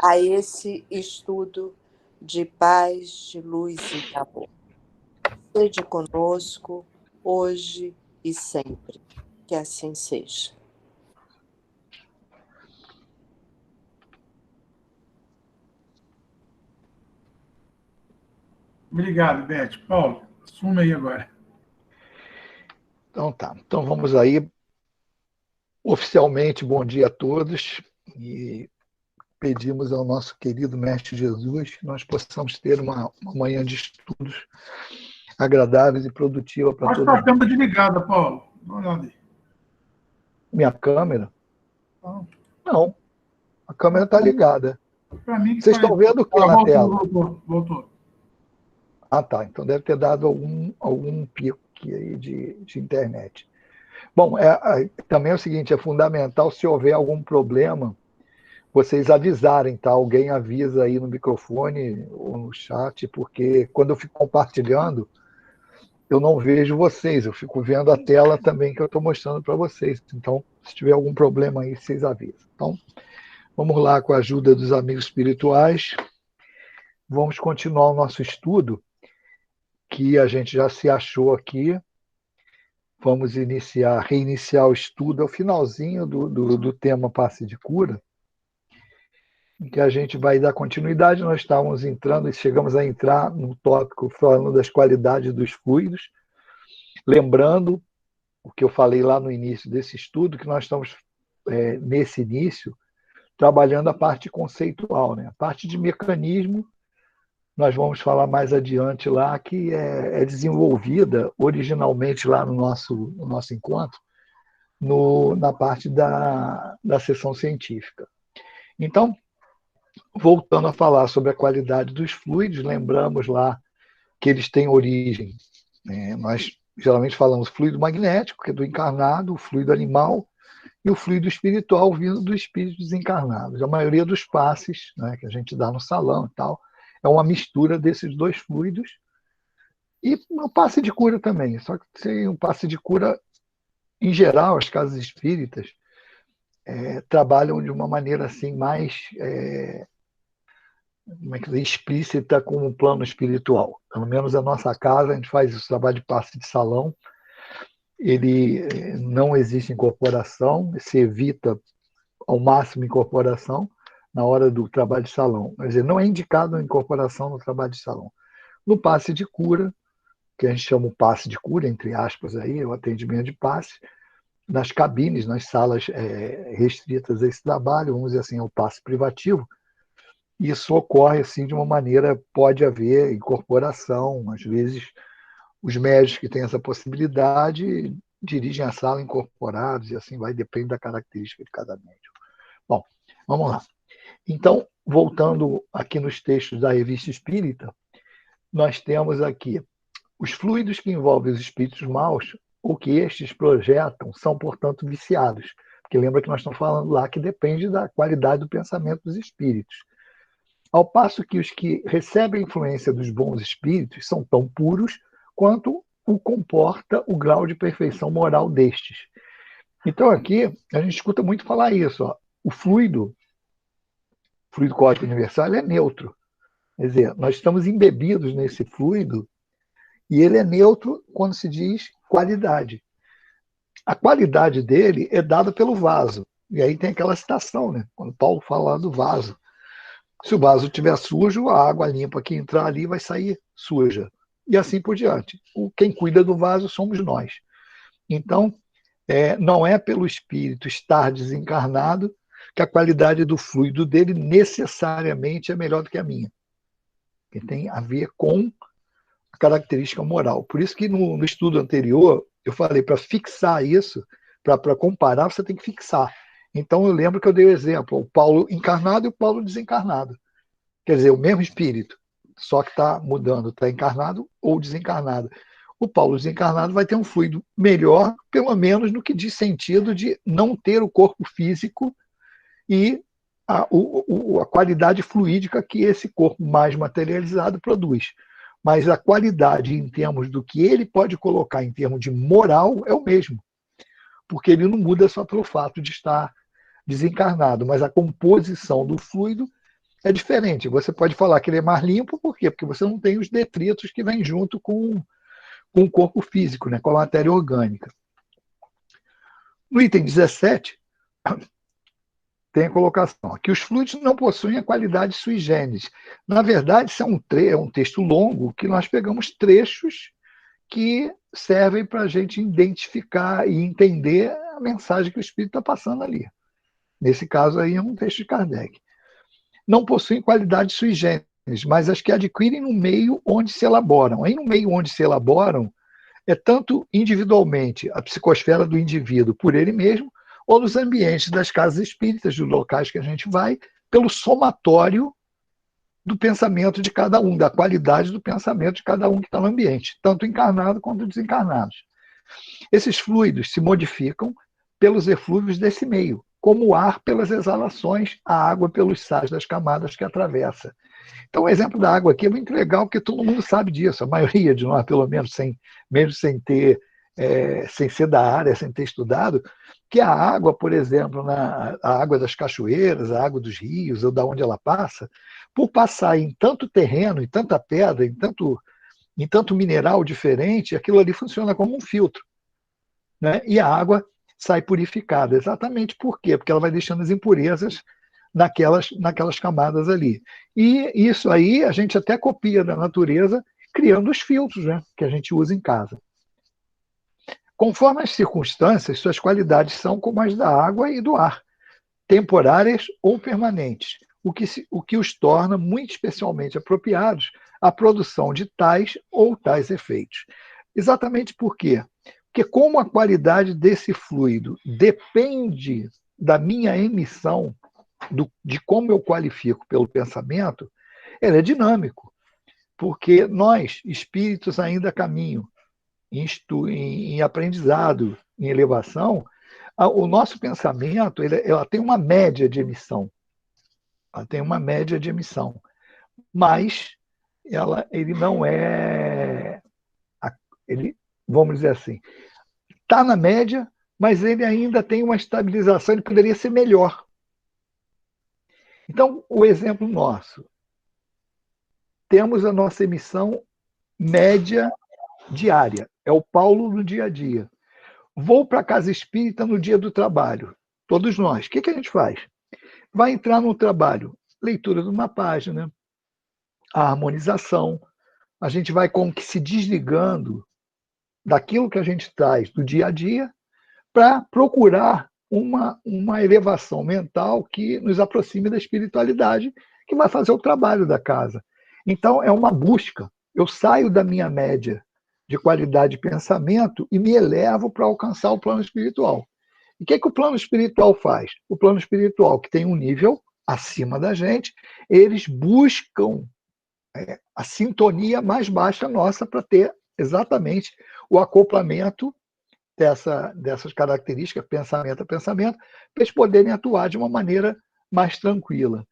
a esse estudo de paz, de luz e de amor. Sede conosco, hoje e sempre. Que assim seja. Obrigado, Beth. Paulo, assume aí agora. Então tá. Então vamos aí. Oficialmente, bom dia a todos. E pedimos ao nosso querido Mestre Jesus que nós possamos ter uma manhã de estudos agradáveis e produtiva para Acho que todos está a nós. câmera desligada, Paulo. Dá uma olhada aí. Minha câmera? Então, Não, a câmera está ligada. para mim que Vocês está aí. estão vendo o que Ah, na tela? voltou. Ah, tá. Então deve ter dado algum pico aqui aí de internet. Bom, também é o seguinte, é fundamental, se houver algum problema, vocês avisarem, tá? Alguém avisa aí no microfone ou no chat, porque quando eu fico compartilhando, eu não vejo vocês, eu fico vendo a tela também que eu estou mostrando para vocês. Então, se tiver algum problema aí, vocês avisam. Então, vamos lá com a ajuda dos amigos espirituais. Vamos continuar o nosso estudo, que a gente já se achou aqui. Vamos reiniciar o estudo ao finalzinho do tema passe de cura, em que a gente vai dar continuidade. Nós estávamos entrando e chegamos a entrar no tópico falando das qualidades dos fluidos, lembrando o que eu falei lá no início desse estudo, que nós estamos, nesse início, trabalhando a parte conceitual, né? A parte de mecanismo, nós vamos falar mais adiante lá, que é desenvolvida originalmente lá no nosso encontro, na parte da seção científica. Então, voltando a falar sobre a qualidade dos fluidos, lembramos lá que eles têm origem, nós geralmente falamos fluido magnético, que é do encarnado, o fluido animal, e o fluido espiritual vindo dos espíritos desencarnados. A maioria dos passes, né, que a gente dá no salão e tal, é uma mistura desses dois fluidos, e um passe de cura também, só que tem um passe de cura, em geral, as casas espíritas trabalham de uma maneira assim mais como é que diz, explícita com o plano espiritual. Pelo menos a nossa casa, a gente faz esse trabalho de passe de salão, ele não existe incorporação, se evita ao máximo incorporação na hora do trabalho de salão. Quer dizer, não é indicado a incorporação no trabalho de salão. No passe de cura, que a gente chama o passe de cura, entre aspas, aí, o atendimento de passe, nas cabines, nas salas restritas a esse trabalho, vamos dizer assim, é o passe privativo, isso ocorre assim de uma maneira, pode haver incorporação, às vezes os médicos que têm essa possibilidade dirigem a sala incorporados e assim vai, depende da característica de cada médico. Bom, vamos lá. Então, voltando aqui nos textos da Revista Espírita, nós temos aqui os fluidos que envolvem os espíritos maus, ou que estes projetam, são, portanto, viciados. Porque lembra que nós estamos falando lá que depende da qualidade do pensamento dos espíritos. Ao passo que os que recebem a influência dos bons espíritos são tão puros quanto o comporta o grau de perfeição moral destes. Então, aqui, a gente escuta muito falar isso. Ó. O fluido cósmico universal, ele é neutro. Quer dizer, nós estamos embebidos nesse fluido e ele é neutro quando se diz qualidade. A qualidade dele é dada pelo vaso. E aí tem aquela citação, né? Quando Paulo fala do vaso. Se o vaso estiver sujo, a água limpa que entrar ali vai sair suja. E assim por diante. Quem cuida do vaso somos nós. Então, não é pelo espírito estar desencarnado que a qualidade do fluido dele necessariamente é melhor do que a minha. Que tem a ver com a característica moral. Por isso que no estudo anterior, eu falei, para fixar isso, para comparar, você tem que fixar. Então, eu lembro que eu dei o exemplo, o Paulo encarnado e o Paulo desencarnado. Quer dizer, o mesmo espírito, só que está mudando, está encarnado ou desencarnado. O Paulo desencarnado vai ter um fluido melhor, pelo menos no que diz sentido de não ter o corpo físico e a qualidade fluídica que esse corpo mais materializado produz. Mas a qualidade em termos do que ele pode colocar em termos de moral é o mesmo, porque ele não muda só pelo fato de estar desencarnado, mas a composição do fluido é diferente. Você pode falar que ele é mais limpo, por quê? Porque você não tem os detritos que vêm junto com o corpo físico, né? Com a matéria orgânica. No item 17, tem a colocação que os fluidos não possuem a qualidade sui generis. Na verdade, isso é um texto longo que nós pegamos trechos que servem para a gente identificar e entender a mensagem que o Espírito está passando ali. Nesse caso aí é um texto de Kardec. Não possuem qualidade sui generis, mas as que adquirem no meio onde se elaboram. Aí no meio onde se elaboram é tanto individualmente a psicosfera do indivíduo por ele mesmo, ou nos ambientes das casas espíritas, dos locais que a gente vai, pelo somatório do pensamento de cada um, da qualidade do pensamento de cada um que está no ambiente, tanto encarnado quanto desencarnados. Esses fluidos se modificam pelos eflúvios desse meio, como o ar pelas exalações, a água pelos sais das camadas que atravessa. Então, o exemplo da água aqui é muito legal, porque todo mundo sabe disso, a maioria de nós, pelo menos, mesmo sem ser da área, sem ter estudado, que a água, por exemplo, a água das cachoeiras, a água dos rios, ou da onde ela passa, por passar em tanto terreno, em tanta pedra, em tanto mineral diferente, aquilo ali funciona como um filtro, né? E a água sai purificada. Exatamente por quê? Porque ela vai deixando as impurezas naquelas camadas ali. E isso aí a gente até copia da natureza, criando os filtros, né, que a gente usa em casa. Conforme as circunstâncias, suas qualidades são como as da água e do ar, temporárias ou permanentes, o que os torna muito especialmente apropriados à produção de tais ou tais efeitos. Exatamente por quê? Porque como a qualidade desse fluido depende da minha emissão, de como eu qualifico pelo pensamento, ele é dinâmico, porque nós, espíritos ainda caminho, em aprendizado, em elevação, o nosso pensamento ela tem uma média de emissão. Ela tem uma média de emissão. Mas ele não é... vamos dizer assim, está na média, mas ele ainda tem uma estabilização, ele poderia ser melhor. Então, o exemplo nosso. Temos a nossa emissão média diária. É o Paulo no dia a dia. Vou para a casa espírita no dia do trabalho. Todos nós. O que a gente faz? Vai entrar no trabalho. Leitura de uma página, a harmonização. A gente vai como que se desligando daquilo que a gente traz do dia a dia para procurar uma elevação mental que nos aproxime da espiritualidade, que vai fazer o trabalho da casa. Então, é uma busca. Eu saio da minha média de qualidade de pensamento e me elevo para alcançar o plano espiritual. E o que o plano espiritual faz? O plano espiritual, que tem um nível acima da gente, eles buscam a sintonia mais baixa nossa para ter exatamente o acoplamento dessas características, pensamento a pensamento, para eles poderem atuar de uma maneira mais tranquila.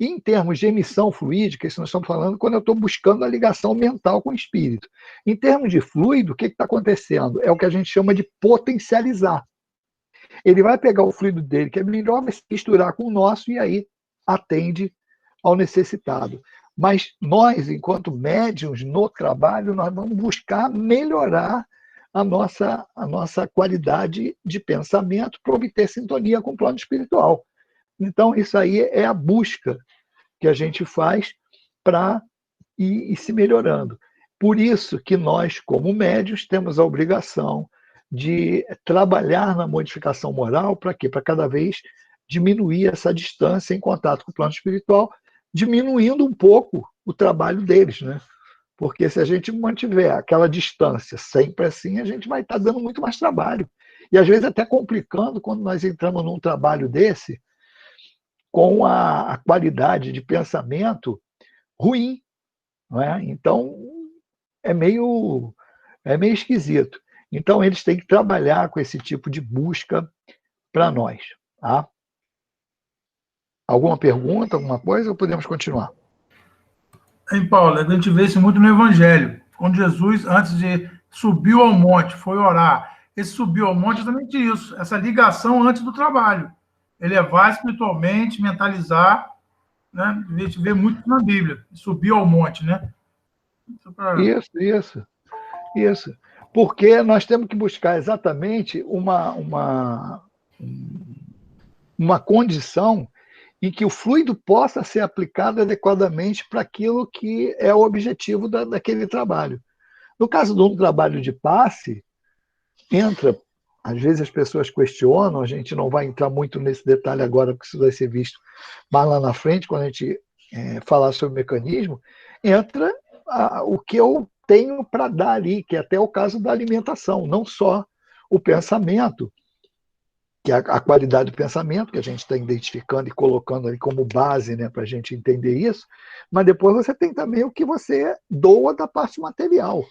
E em termos de emissão fluídica, isso nós estamos falando quando eu estou buscando a ligação mental com o espírito. Em termos de fluido, o que está acontecendo? É o que a gente chama de potencializar. Ele vai pegar o fluido dele, que é melhor, vai se misturar com o nosso e aí atende ao necessitado. Mas nós, enquanto médiuns no trabalho, nós vamos buscar melhorar a nossa qualidade de pensamento para obter sintonia com o plano espiritual. Então, isso aí é a busca que a gente faz para ir se melhorando. Por isso que nós, como médiuns, temos a obrigação de trabalhar na modificação moral para quê? Para cada vez diminuir essa distância em contato com o plano espiritual, diminuindo um pouco o trabalho deles, né? Porque se a gente mantiver aquela distância sempre assim, a gente vai estar dando muito mais trabalho. E às vezes até complicando quando nós entramos num trabalho desse com a qualidade de pensamento ruim. Não é? Então, é meio esquisito. Então, eles têm que trabalhar com esse tipo de busca para nós. Tá? Alguma pergunta, alguma coisa, ou podemos continuar? Hein, Paulo, a gente vê isso muito no Evangelho. Quando Jesus, antes de subiu ao monte, foi orar. Esse subiu ao monte é exatamente isso, essa ligação antes do trabalho. Elevar espiritualmente, mentalizar, né? A gente vê muito na Bíblia, subiu ao monte, né? Isso. Porque nós temos que buscar exatamente uma condição em que o fluido possa ser aplicado adequadamente para aquilo que é o objetivo daquele trabalho. No caso de um trabalho de passe, às vezes as pessoas questionam, a gente não vai entrar muito nesse detalhe agora, porque isso vai ser visto mais lá na frente, quando a gente falar sobre o mecanismo, entra o que eu tenho para dar ali, que é até o caso da alimentação, não só o pensamento, que é a qualidade do pensamento, que a gente está identificando e colocando ali como base, né, para a gente entender isso, mas depois você tem também o que você doa da parte material.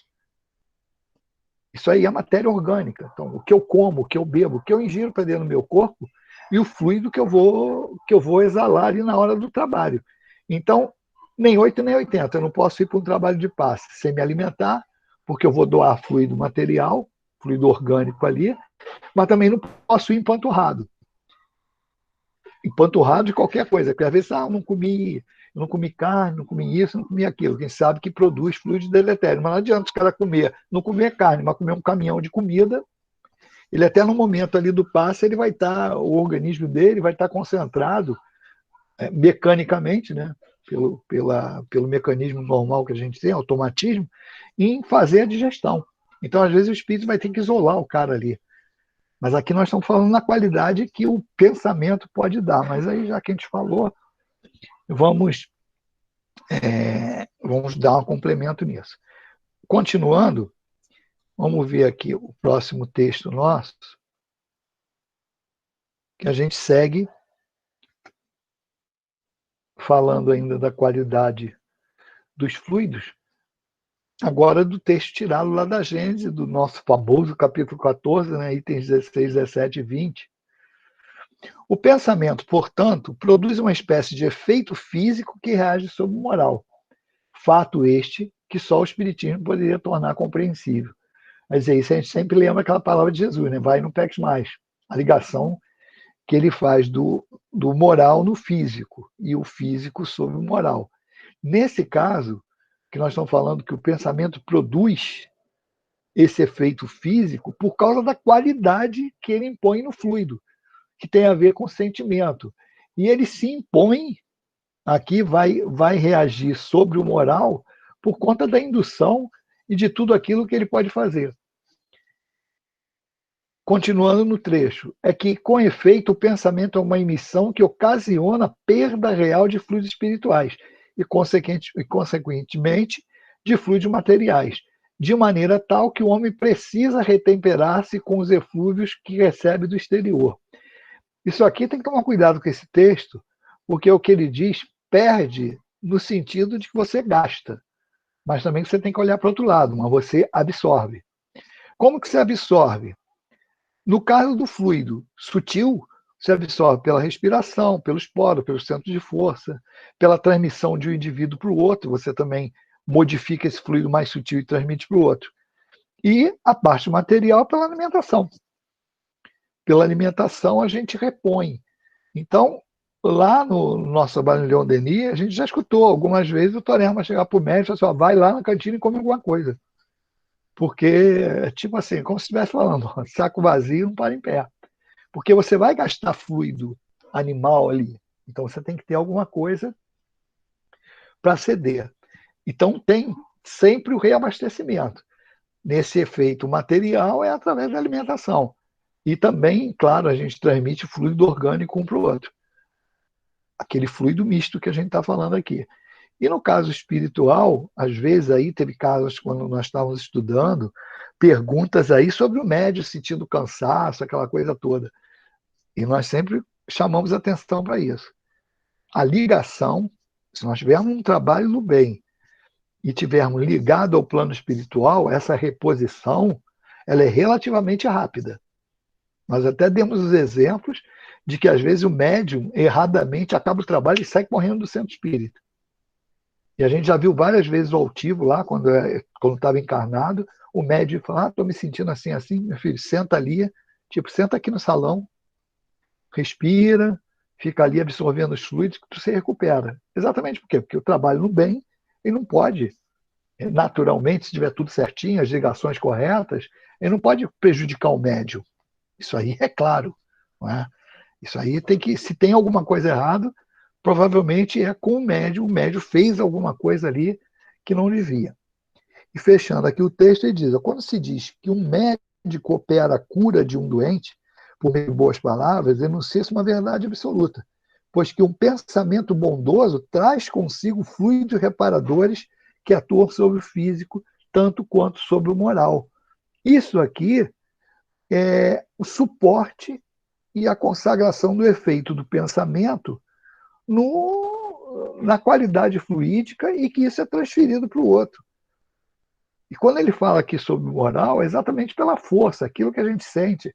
Isso aí é matéria orgânica. Então, o que eu como, o que eu bebo, o que eu ingiro para dentro do meu corpo e o fluido que eu vou exalar ali na hora do trabalho. Então, nem 8 nem 80. Eu não posso ir para um trabalho de passe sem me alimentar, porque eu vou doar fluido material, fluido orgânico ali, mas também não posso ir empanturrado. Empanturrado de qualquer coisa, porque às vezes eu não comi carne, não comi isso, não comi aquilo. Quem sabe que produz fluido deletério. Mas não adianta os caras não comer carne, mas comer um caminhão de comida, ele até no momento ali do passe, ele vai estar, o organismo dele vai estar concentrado mecanicamente, né? Pelo mecanismo normal que a gente tem, automatismo, em fazer a digestão. Então, às vezes, o espírito vai ter que isolar o cara ali. Mas aqui nós estamos falando na qualidade que o pensamento pode dar. Mas aí, já que a gente falou, vamos dar um complemento nisso. Continuando, vamos ver aqui o próximo texto nosso, que a gente segue falando ainda da qualidade dos fluidos, agora do texto tirado lá da Gênesis, do nosso famoso capítulo 14, né, itens 16, 17 e 20. O pensamento, portanto, produz uma espécie de efeito físico que reage sobre o moral. Fato este que só o Espiritismo poderia tornar compreensível. Mas é isso, a gente sempre lembra aquela palavra de Jesus, né? Vai e não peques mais. A ligação que ele faz do moral no físico e o físico sobre o moral. Nesse caso, que nós estamos falando que o pensamento produz esse efeito físico por causa da qualidade que ele impõe no fluido, que tem a ver com o sentimento. E ele se impõe, aqui vai reagir sobre o moral por conta da indução e de tudo aquilo que ele pode fazer. Continuando no trecho, é que, com efeito, o pensamento é uma emissão que ocasiona perda real de fluidos espirituais e, consequentemente, de fluidos materiais, de maneira tal que o homem precisa retemperar-se com os eflúvios que recebe do exterior. Isso aqui tem que tomar cuidado com esse texto, porque o que ele diz perde no sentido de que você gasta, mas também que você tem que olhar para o outro lado, mas você absorve. Como que você absorve? No caso do fluido sutil, se absorve pela respiração, pelos poros, pelos centros de força, pela transmissão de um indivíduo para o outro, você também modifica esse fluido mais sutil e transmite para o outro. E a parte material pela alimentação. Pela alimentação a gente repõe. Então, lá no nosso trabalho no Leon Denis, a gente já escutou algumas vezes o Torema chegar para o médico e falar assim, vai lá na cantina e come alguma coisa. Porque, tipo assim, como se estivesse falando, saco vazio não para em pé. Porque você vai gastar fluido animal ali. Então você tem que ter alguma coisa para ceder. Então tem sempre o reabastecimento. Nesse efeito material é através da alimentação. E também, claro, a gente transmite fluido orgânico um para o outro. Aquele fluido misto que a gente está falando aqui. E no caso espiritual, às vezes aí teve casos quando nós estávamos estudando, perguntas aí sobre o médium sentindo cansaço, aquela coisa toda. E nós sempre chamamos atenção para isso. A ligação, se nós tivermos um trabalho no bem e tivermos ligado ao plano espiritual, essa reposição ela é relativamente rápida. Nós até demos os exemplos de que às vezes o médium erradamente acaba o trabalho e sai correndo do centro espírita. E a gente já viu várias vezes o altivo lá, quando estava encarnado, o médium fala, estou me sentindo assim, assim, meu filho, senta ali, tipo, senta aqui no salão, respira, fica ali absorvendo os fluidos que tu se recupera. Exatamente por quê? Porque eu trabalho no bem e não pode, naturalmente, se tiver tudo certinho, as ligações corretas, ele não pode prejudicar o médium. Isso aí é claro, não é? Isso aí tem que, se tem alguma coisa errada, provavelmente é com o médium fez alguma coisa ali que não devia. E fechando aqui o texto, ele diz, quando se diz que um médico opera a cura de um doente, por meio de boas palavras, enuncia-se uma verdade absoluta, pois que um pensamento bondoso traz consigo fluidos reparadores que atuam sobre o físico, tanto quanto sobre o moral. Isso aqui é o suporte e a consagração do efeito do pensamento na qualidade fluídica e que isso é transferido para o outro. E quando ele fala aqui sobre moral, é exatamente pela força, aquilo que a gente sente.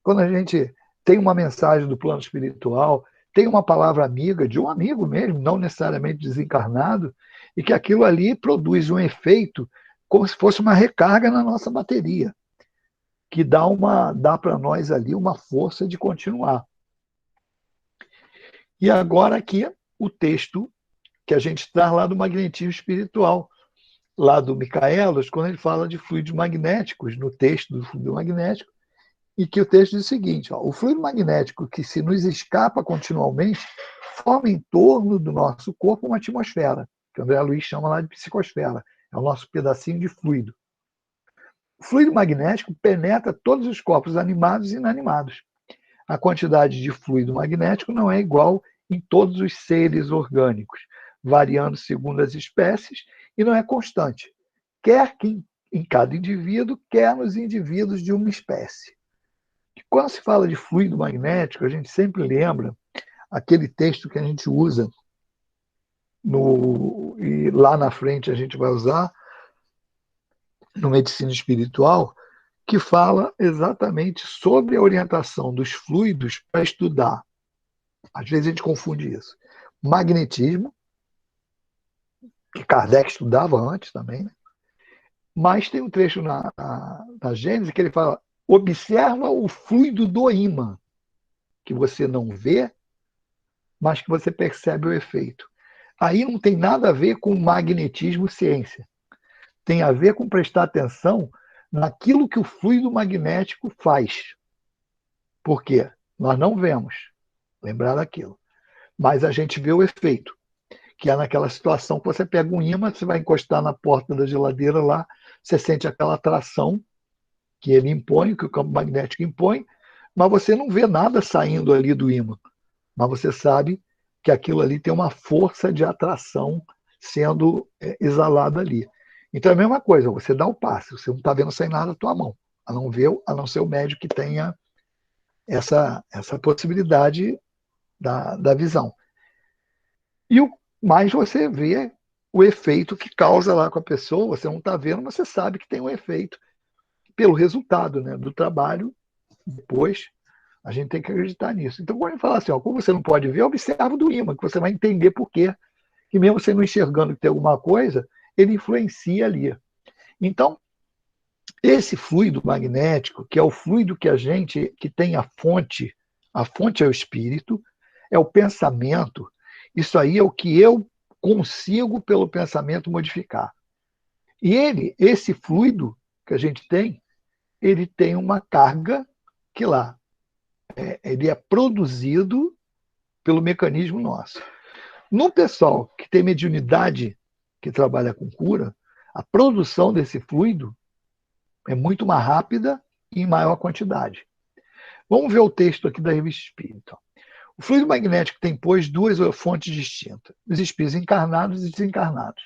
Quando a gente tem uma mensagem do plano espiritual, tem uma palavra amiga, de um amigo mesmo, não necessariamente desencarnado, e que aquilo ali produz um efeito como se fosse uma recarga na nossa bateria, que dá para nós ali uma força de continuar. E agora aqui o texto que a gente traz lá do magnetismo espiritual, lá do Micaelos, quando ele fala de fluidos magnéticos, no texto do fluido magnético, e que o texto diz o seguinte, o fluido magnético que se nos escapa continuamente forma em torno do nosso corpo uma atmosfera, que o André Luiz chama lá de psicosfera, é o nosso pedacinho de fluido. O fluido magnético penetra todos os corpos animados e inanimados. A quantidade de fluido magnético não é igual em todos os seres orgânicos, variando segundo as espécies e não é constante, quer que em cada indivíduo, quer nos indivíduos de uma espécie. Quando se fala de fluido magnético, a gente sempre lembra aquele texto que a gente usa, e lá na frente a gente vai usar, no Medicina Espiritual, que fala exatamente sobre a orientação dos fluidos para estudar. Às vezes a gente confunde isso. Magnetismo, que Kardec estudava antes também, né? Mas tem um trecho na Gênese que ele fala: observa o fluido do ímã, que você não vê, mas que você percebe o efeito. Aí não tem nada a ver com magnetismo ciência. Tem a ver com prestar atenção naquilo que o fluido magnético faz. Por quê? Nós não vemos, lembrar daquilo. Mas a gente vê o efeito, que é naquela situação que você pega um ímã, você vai encostar na porta da geladeira lá, você sente aquela atração que ele impõe, que o campo magnético impõe, mas você não vê nada saindo ali do ímã. Mas você sabe que aquilo ali tem uma força de atração sendo exalada ali. Então é a mesma coisa, você dá o passe, você não está vendo sair nada da tua mão, a não ser o médico que tenha essa possibilidade da visão. Mas você vê o efeito que causa lá com a pessoa, você não está vendo, mas você sabe que tem um efeito pelo resultado, né, do trabalho. Depois, a gente tem que acreditar nisso. Então, quando ele fala assim, como você não pode ver, observa do ímã, que você vai entender por quê. Que mesmo você não enxergando que tem alguma coisa, ele influencia ali. Então, esse fluido magnético, que é o fluido que tem a fonte é o espírito, é o pensamento, isso aí é o que eu consigo, pelo pensamento, modificar. E esse fluido que a gente tem, ele tem uma carga que lá, ele é produzido pelo mecanismo nosso. No pessoal que tem mediunidade, que trabalha com cura, a produção desse fluido é muito mais rápida e em maior quantidade. Vamos ver o texto aqui da Revista Espírita. O fluido magnético tem, pois, duas fontes distintas: os espíritos encarnados e desencarnados.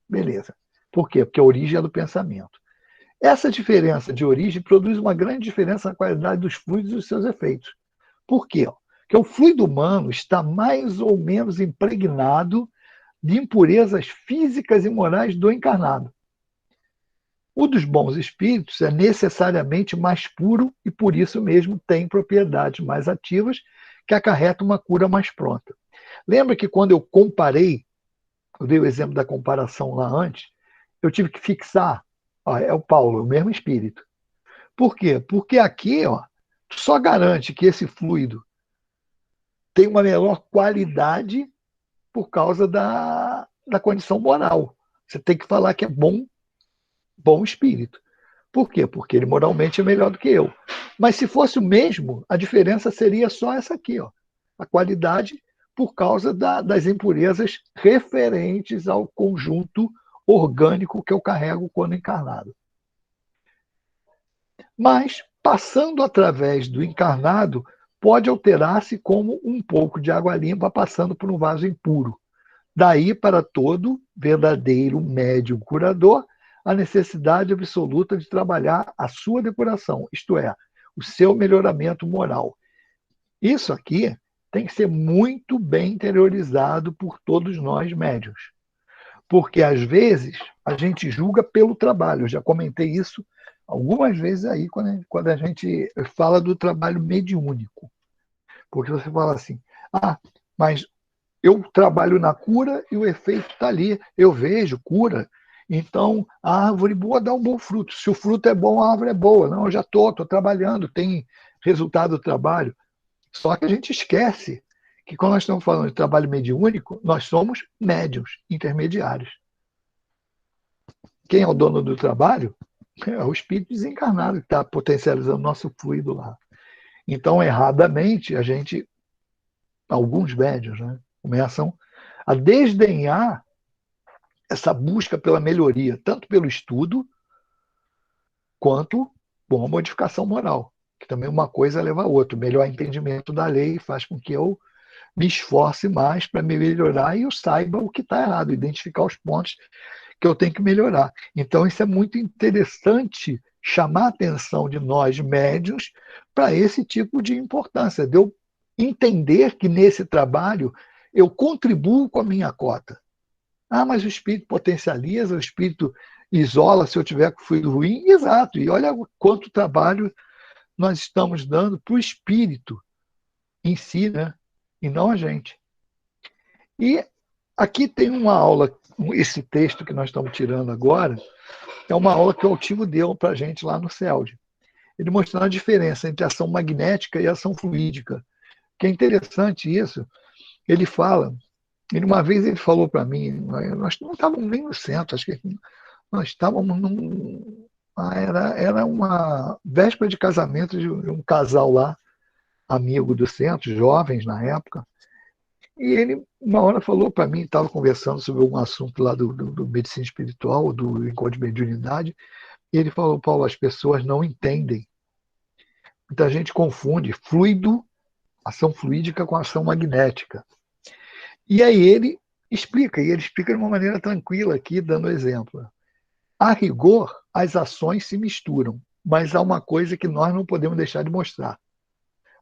Beleza. Por quê? Porque a origem é do pensamento. Essa diferença de origem produz uma grande diferença na qualidade dos fluidos e dos seus efeitos. Por quê? Porque o fluido humano está mais ou menos impregnado de impurezas físicas e morais do encarnado. O dos bons espíritos é necessariamente mais puro e, por isso mesmo, tem propriedades mais ativas que acarretam uma cura mais pronta. Lembra que quando eu comparei, eu dei o exemplo da comparação lá antes, eu tive que fixar, é o Paulo, o mesmo espírito. Por quê? Porque aqui, só garante que esse fluido tem uma melhor qualidade por causa da condição moral. Você tem que falar que é bom espírito. Por quê? Porque ele moralmente é melhor do que eu. Mas se fosse o mesmo, a diferença seria só essa aqui, ó, a qualidade por causa das impurezas referentes ao conjunto orgânico que eu carrego quando encarnado. Mas, passando através do encarnado, pode alterar-se como um pouco de água limpa passando por um vaso impuro. Daí para todo verdadeiro médium curador, a necessidade absoluta de trabalhar a sua depuração, isto é, o seu melhoramento moral. Isso aqui tem que ser muito bem interiorizado por todos nós médiuns. Porque, às vezes, a gente julga pelo trabalho. Eu já comentei isso algumas vezes aí, quando a gente fala do trabalho mediúnico. Porque você fala assim, mas eu trabalho na cura e o efeito está ali. Eu vejo cura, então a árvore boa dá um bom fruto. Se o fruto é bom, a árvore é boa. Não, eu já estou trabalhando, tem resultado do trabalho. Só que a gente esquece que quando nós estamos falando de trabalho mediúnico, nós somos médiuns, intermediários. Quem é o dono do trabalho? É o espírito desencarnado que está potencializando nosso fluido lá. Então, erradamente, alguns médiuns, né, começam a desdenhar essa busca pela melhoria, tanto pelo estudo, quanto com a modificação moral, que também uma coisa leva a outra. O melhor entendimento da lei faz com que eu me esforce mais para me melhorar e eu saiba o que está errado, identificar os pontos que eu tenho que melhorar. Então, isso é muito interessante chamar a atenção de nós, médiuns, para esse tipo de importância, de eu entender que nesse trabalho eu contribuo com a minha cota. Mas o espírito potencializa, o espírito isola se eu tiver com fluido ruim. Exato, e olha quanto trabalho nós estamos dando para o espírito em si, né? E não a gente. E aqui tem uma aula, esse texto que nós estamos tirando agora, é uma aula que o Altivo deu para a gente lá no CELD. Ele mostrando a diferença entre ação magnética e ação fluídica. Que é interessante isso. Ele fala, uma vez ele falou para mim, nós não estávamos nem no centro, acho que nós estávamos era uma véspera de casamento de um casal lá, amigo do centro, jovens na época, e ele uma hora falou para mim, estava conversando sobre algum assunto lá do medicina espiritual, do encontro de mediunidade, e ele falou, Paulo, as pessoas não entendem. Muita gente confunde fluido, ação fluídica com ação magnética. E aí ele explica de uma maneira tranquila aqui, dando exemplo. A rigor, as ações se misturam, mas há uma coisa que nós não podemos deixar de mostrar.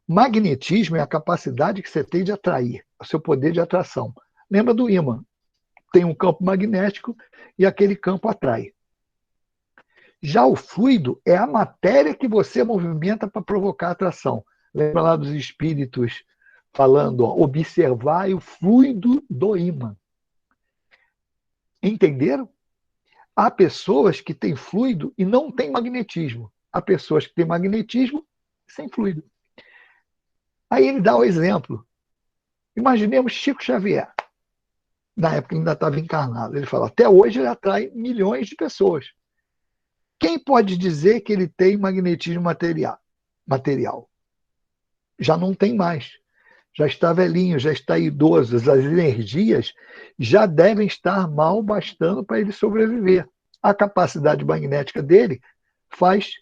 Magnetismo é a capacidade que você tem de atrair, o seu poder de atração. Lembra do ímã? Tem um campo magnético e aquele campo atrai. Já o fluido é a matéria que você movimenta para provocar atração. Lembra lá dos espíritos falando, observar o fluido do ímã. Entenderam? Há pessoas que têm fluido e não têm magnetismo. Há pessoas que têm magnetismo sem fluido. Aí ele dá o exemplo. Imaginemos Chico Xavier. Na época ele ainda estava encarnado. Ele fala, até hoje ele atrai milhões de pessoas. Quem pode dizer que ele tem magnetismo material? Já não tem mais. Já está velhinho, já está idoso. As energias já devem estar mal bastando para ele sobreviver. A capacidade magnética dele faz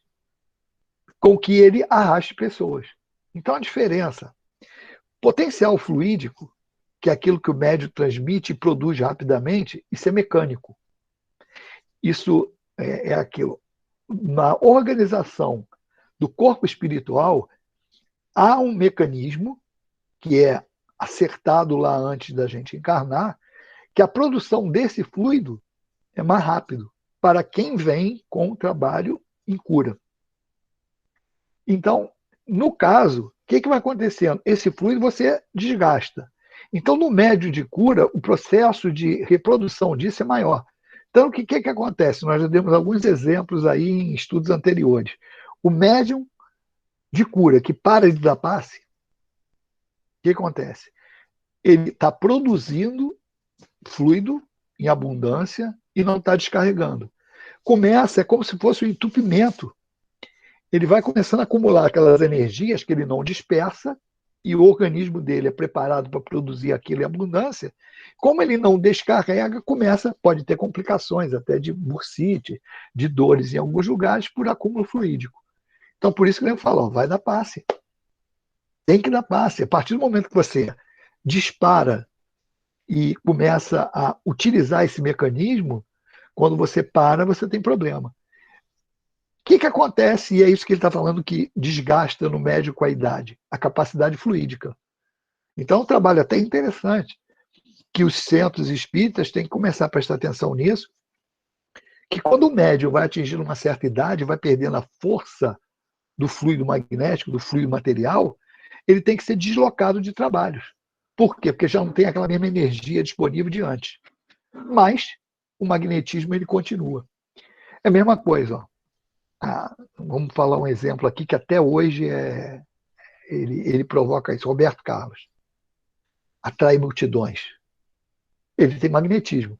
com que ele arraste pessoas. Então, a diferença. Potencial fluídico, que é aquilo que o médium transmite e produz rapidamente, isso é mecânico. Isso é aquilo. Na organização do corpo espiritual, há um mecanismo que é acertado lá antes da gente encarnar, que a produção desse fluido é mais rápido para quem vem com o trabalho em cura. Então, no caso, o que vai acontecendo? Esse fluido você desgasta. Então, no médium de cura, o processo de reprodução disso é maior. Então, o que acontece? Nós já demos alguns exemplos aí em estudos anteriores. O médium de cura que para de dar passe, que acontece? Ele está produzindo fluido em abundância e não está descarregando. É como se fosse um entupimento. Ele vai começando a acumular aquelas energias que ele não dispersa, e o organismo dele é preparado para produzir aquilo em abundância. Como ele não descarrega, pode ter complicações, até de bursite, de dores em alguns lugares, por acúmulo fluídico. Então, por isso que eu falo, vai dar passe. Tem que dar passe. A partir do momento que você dispara e começa a utilizar esse mecanismo, quando você para, você tem problema. O que acontece, e é isso que ele está falando, que desgasta no médio com a idade? A capacidade fluídica. Então, é um trabalho até interessante, que os centros espíritas têm que começar a prestar atenção nisso, que quando o médium vai atingindo uma certa idade, vai perdendo a força do fluido magnético, do fluido material, ele tem que ser deslocado de trabalhos. Por quê? Porque já não tem aquela mesma energia disponível de antes. Mas o magnetismo ele continua. É a mesma coisa. Ó. Vamos falar um exemplo aqui que até hoje ele provoca isso. Roberto Carlos atrai multidões. Ele tem magnetismo.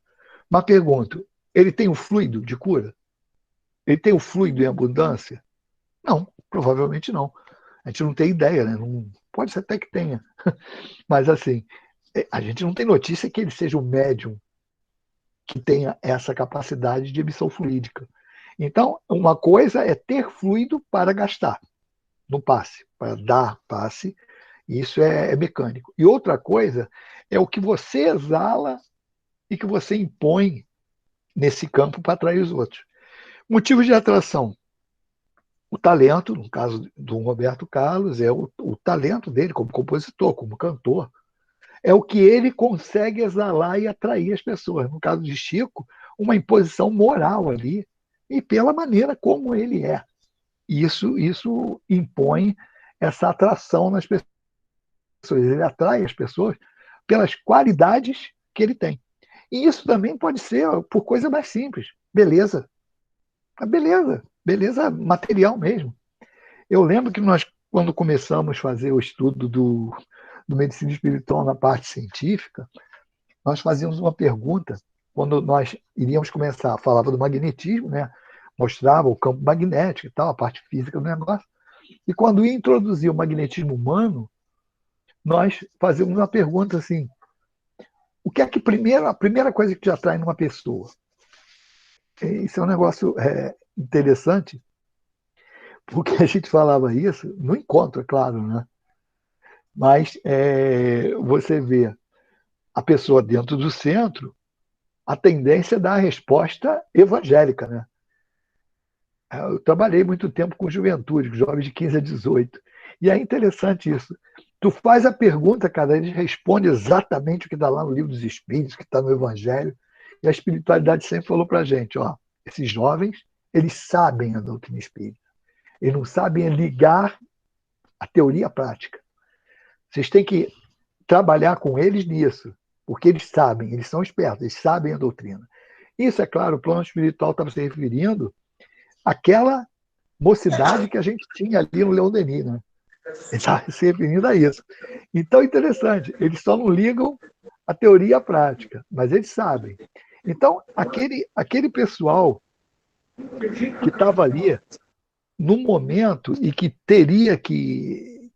Mas pergunto, ele tem o fluido de cura? Ele tem o fluido em abundância? Não, provavelmente não. A gente não tem ideia, né? Não, pode ser até que tenha. Mas assim, a gente não tem notícia que ele seja um médium que tenha essa capacidade de emissão fluídica. Então, uma coisa é ter fluido para gastar no passe, para dar passe, isso é mecânico. E outra coisa é o que você exala e que você impõe nesse campo para atrair os outros. Motivos de atração. O talento, no caso do Roberto Carlos, é o talento dele como compositor, como cantor. É o que ele consegue exalar e atrair as pessoas. No caso de Chico, uma imposição moral ali, e pela maneira como ele é. Isso impõe essa atração nas pessoas. Ele atrai as pessoas pelas qualidades que ele tem. E isso também pode ser por coisa mais simples. Beleza. A beleza material mesmo. Eu lembro que nós, quando começamos a fazer o estudo do medicina espiritual na parte científica, nós fazíamos uma pergunta, quando nós iríamos começar, falava do magnetismo, né? Mostrava o campo magnético e tal, a parte física do negócio, e quando ia introduzir o magnetismo humano, nós fazíamos uma pergunta assim, o que é que a primeira coisa que te atrai numa pessoa? Isso é um negócio interessante, porque a gente falava isso no encontro, é claro, né? Mas você vê a pessoa dentro do centro, a tendência é dar a resposta evangélica, né? Eu trabalhei muito tempo com juventude, com jovens de 15 a 18. E é interessante isso. Tu faz a pergunta, cara, eles respondem exatamente o que está lá no Livro dos Espíritos, o que está no Evangelho. E a espiritualidade sempre falou para a gente, ó, esses jovens, eles sabem a doutrina espírita. Eles não sabem ligar a teoria à prática. Vocês têm que trabalhar com eles nisso, porque eles sabem, eles são espertos, eles sabem a doutrina. Isso, é claro, o plano espiritual estava se referindo àquela mocidade que a gente tinha ali no Leon Denis, né? Ele estava se referindo a isso. Então, interessante, eles só não ligam a teoria à prática, mas eles sabem. Então, aquele pessoal que estava ali no momento e que teria que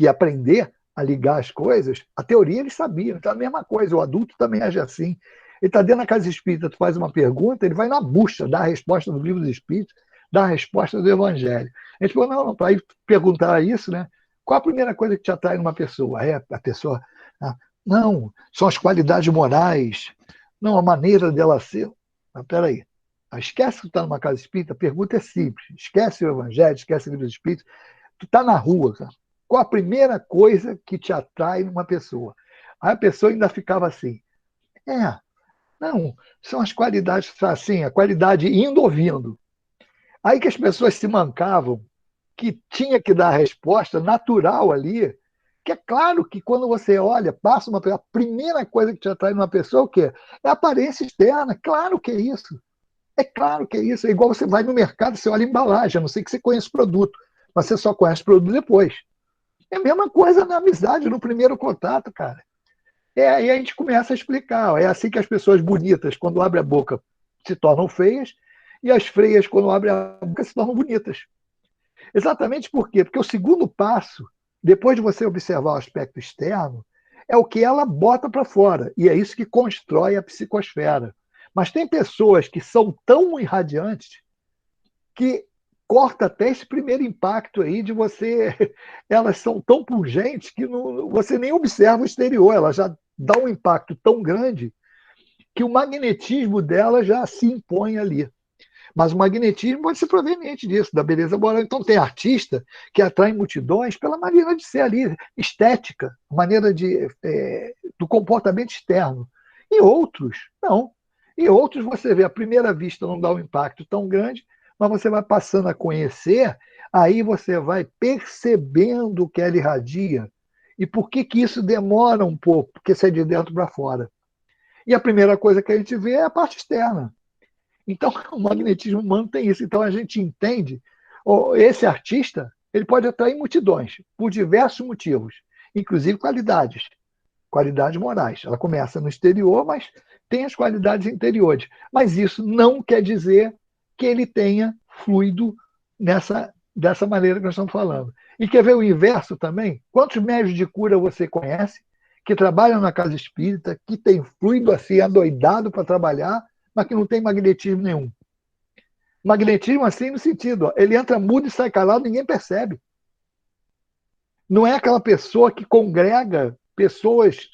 aprender a ligar as coisas, a teoria eles sabiam. Então, a mesma coisa, o adulto também age assim. Ele está dentro da casa espírita, tu faz uma pergunta, ele vai na busca, dá a resposta do Livro dos Espíritos, dá a resposta do Evangelho. A gente falou, não, para perguntar isso, né? Qual a primeira coisa que te atrai numa pessoa? A pessoa, não, são as qualidades morais, não, a maneira dela ser. Mas peraí, esquece que tu está numa casa espírita, a pergunta é simples, esquece o Evangelho, esquece o Livro dos Espíritos, tu está na rua, cara. Qual a primeira coisa que te atrai numa pessoa? Aí a pessoa ainda ficava assim, não, são as qualidades, assim, a qualidade indo ou vindo. Aí que as pessoas se mancavam, que tinha que dar a resposta natural ali, que é claro que quando você olha, passa a primeira coisa que te atrai numa pessoa é o quê? É a aparência externa, claro que é isso. É claro que é isso. É igual você vai no mercado, você olha a embalagem, a não sei que você conheça o produto, mas você só conhece o produto depois. É a mesma coisa na amizade, no primeiro contato, cara. Aí a gente começa a explicar. É assim que as pessoas bonitas, quando abrem a boca, se tornam feias, e as feias, quando abrem a boca, se tornam bonitas. Exatamente por quê? Porque o segundo passo, depois de você observar o aspecto externo, é o que ela bota para fora. E é isso que constrói a psicosfera. Mas tem pessoas que são tão irradiantes que corta até esse primeiro impacto aí de você. Elas são tão pungentes que não, você nem observa o exterior, ela já dá um impacto tão grande que o magnetismo dela já se impõe ali. Mas o magnetismo pode ser proveniente disso, da beleza moral. Então, tem artista que atrai multidões pela maneira de ser ali, estética, maneira do comportamento externo. E outros, não. E outros, você vê, à primeira vista não dá um impacto tão grande, mas você vai passando a conhecer, aí você vai percebendo o que ela irradia. E por que, que isso demora um pouco? Porque isso é de dentro para fora. E a primeira coisa que a gente vê é a parte externa. Então, o magnetismo humano tem isso. Então, a gente entende, esse artista, ele pode atrair multidões, por diversos motivos, inclusive qualidades morais. Ela começa no exterior, mas tem as qualidades interiores. Mas isso não quer dizer que ele tenha fluido dessa maneira que nós estamos falando. E quer ver o inverso também? Quantos médios de cura você conhece que trabalham na casa espírita, que tem fluido assim, adoidado para trabalhar, mas que não tem magnetismo nenhum? Magnetismo assim no sentido, ó, ele entra mudo e sai calado, ninguém percebe. Não é aquela pessoa que congrega pessoas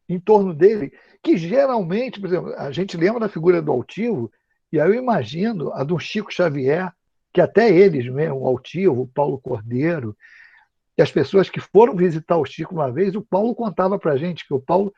em torno dele, que geralmente, por exemplo, a gente lembra da figura do altivo, e aí eu imagino a do Chico Xavier, que até eles mesmo, o altivo, o Paulo Cordeiro, e as pessoas que foram visitar o Chico uma vez, o Paulo contava para a gente que o Paulo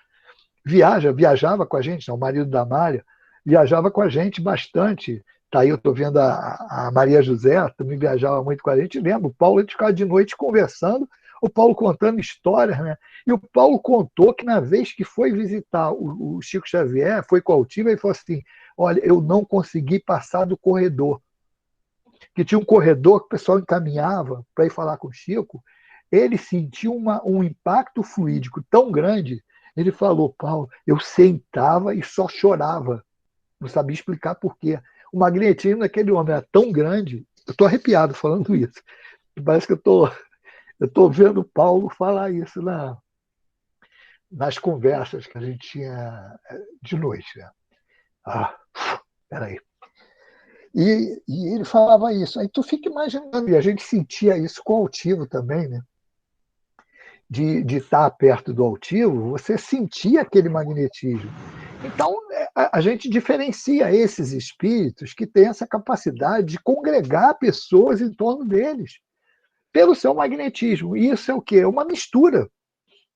viajava com a gente, não, o marido da Mária, viajava com a gente bastante. Tá aí, eu estou vendo a Maria José, também viajava muito com a gente. Lembro, o Paulo, a gente ficava de noite conversando, o Paulo contando histórias, né? E o Paulo contou que na vez que foi visitar o Chico Xavier, foi com a Altiva, e falou assim: olha, eu não consegui passar do corredor. Que tinha um corredor que o pessoal encaminhava para ir falar com o Chico. Ele sentiu um impacto fluídico tão grande. Ele falou: Paulo, eu sentava e só chorava. Não sabia explicar por quê. O magnetismo daquele homem era tão grande. Eu estou arrepiado falando isso. Parece que eu tô vendo o Paulo falar isso nas conversas que a gente tinha de noite. Né? Peraí. E ele falava isso. Aí tu fica imaginando, e a gente sentia isso com o altivo também, né? De estar perto do altivo, você sentia aquele magnetismo. Então, a gente diferencia esses espíritos que têm essa capacidade de congregar pessoas em torno deles, pelo seu magnetismo. E isso é o quê? É uma mistura.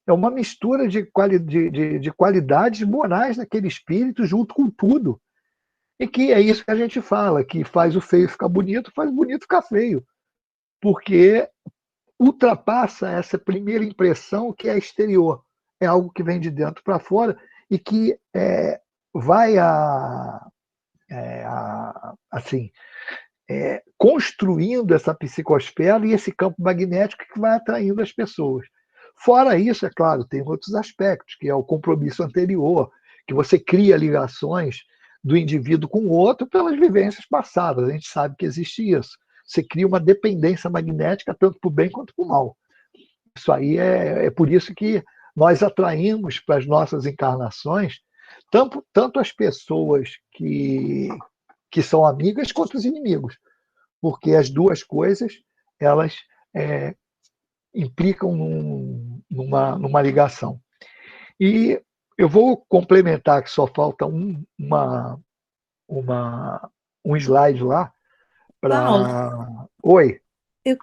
É uma mistura de qualidades morais daquele espírito junto com tudo. E que é isso que a gente fala, que faz o feio ficar bonito, faz o bonito ficar feio. Porque ultrapassa essa primeira impressão que é exterior. É algo que vem de dentro para fora e que vai assim, construindo essa psicosfera e esse campo magnético que vai atraindo as pessoas. Fora isso, é claro, tem outros aspectos, que é o compromisso anterior, que você cria ligações do indivíduo com o outro pelas vivências passadas. A gente sabe que existe isso. Você cria uma dependência magnética tanto para o bem quanto para o mal. Isso aí é por isso que nós atraímos para as nossas encarnações tanto as pessoas que são amigas quanto os inimigos, porque as duas coisas elas implicam numa ligação. E eu vou complementar que só falta um slide lá Paulo, para. Oi. eu,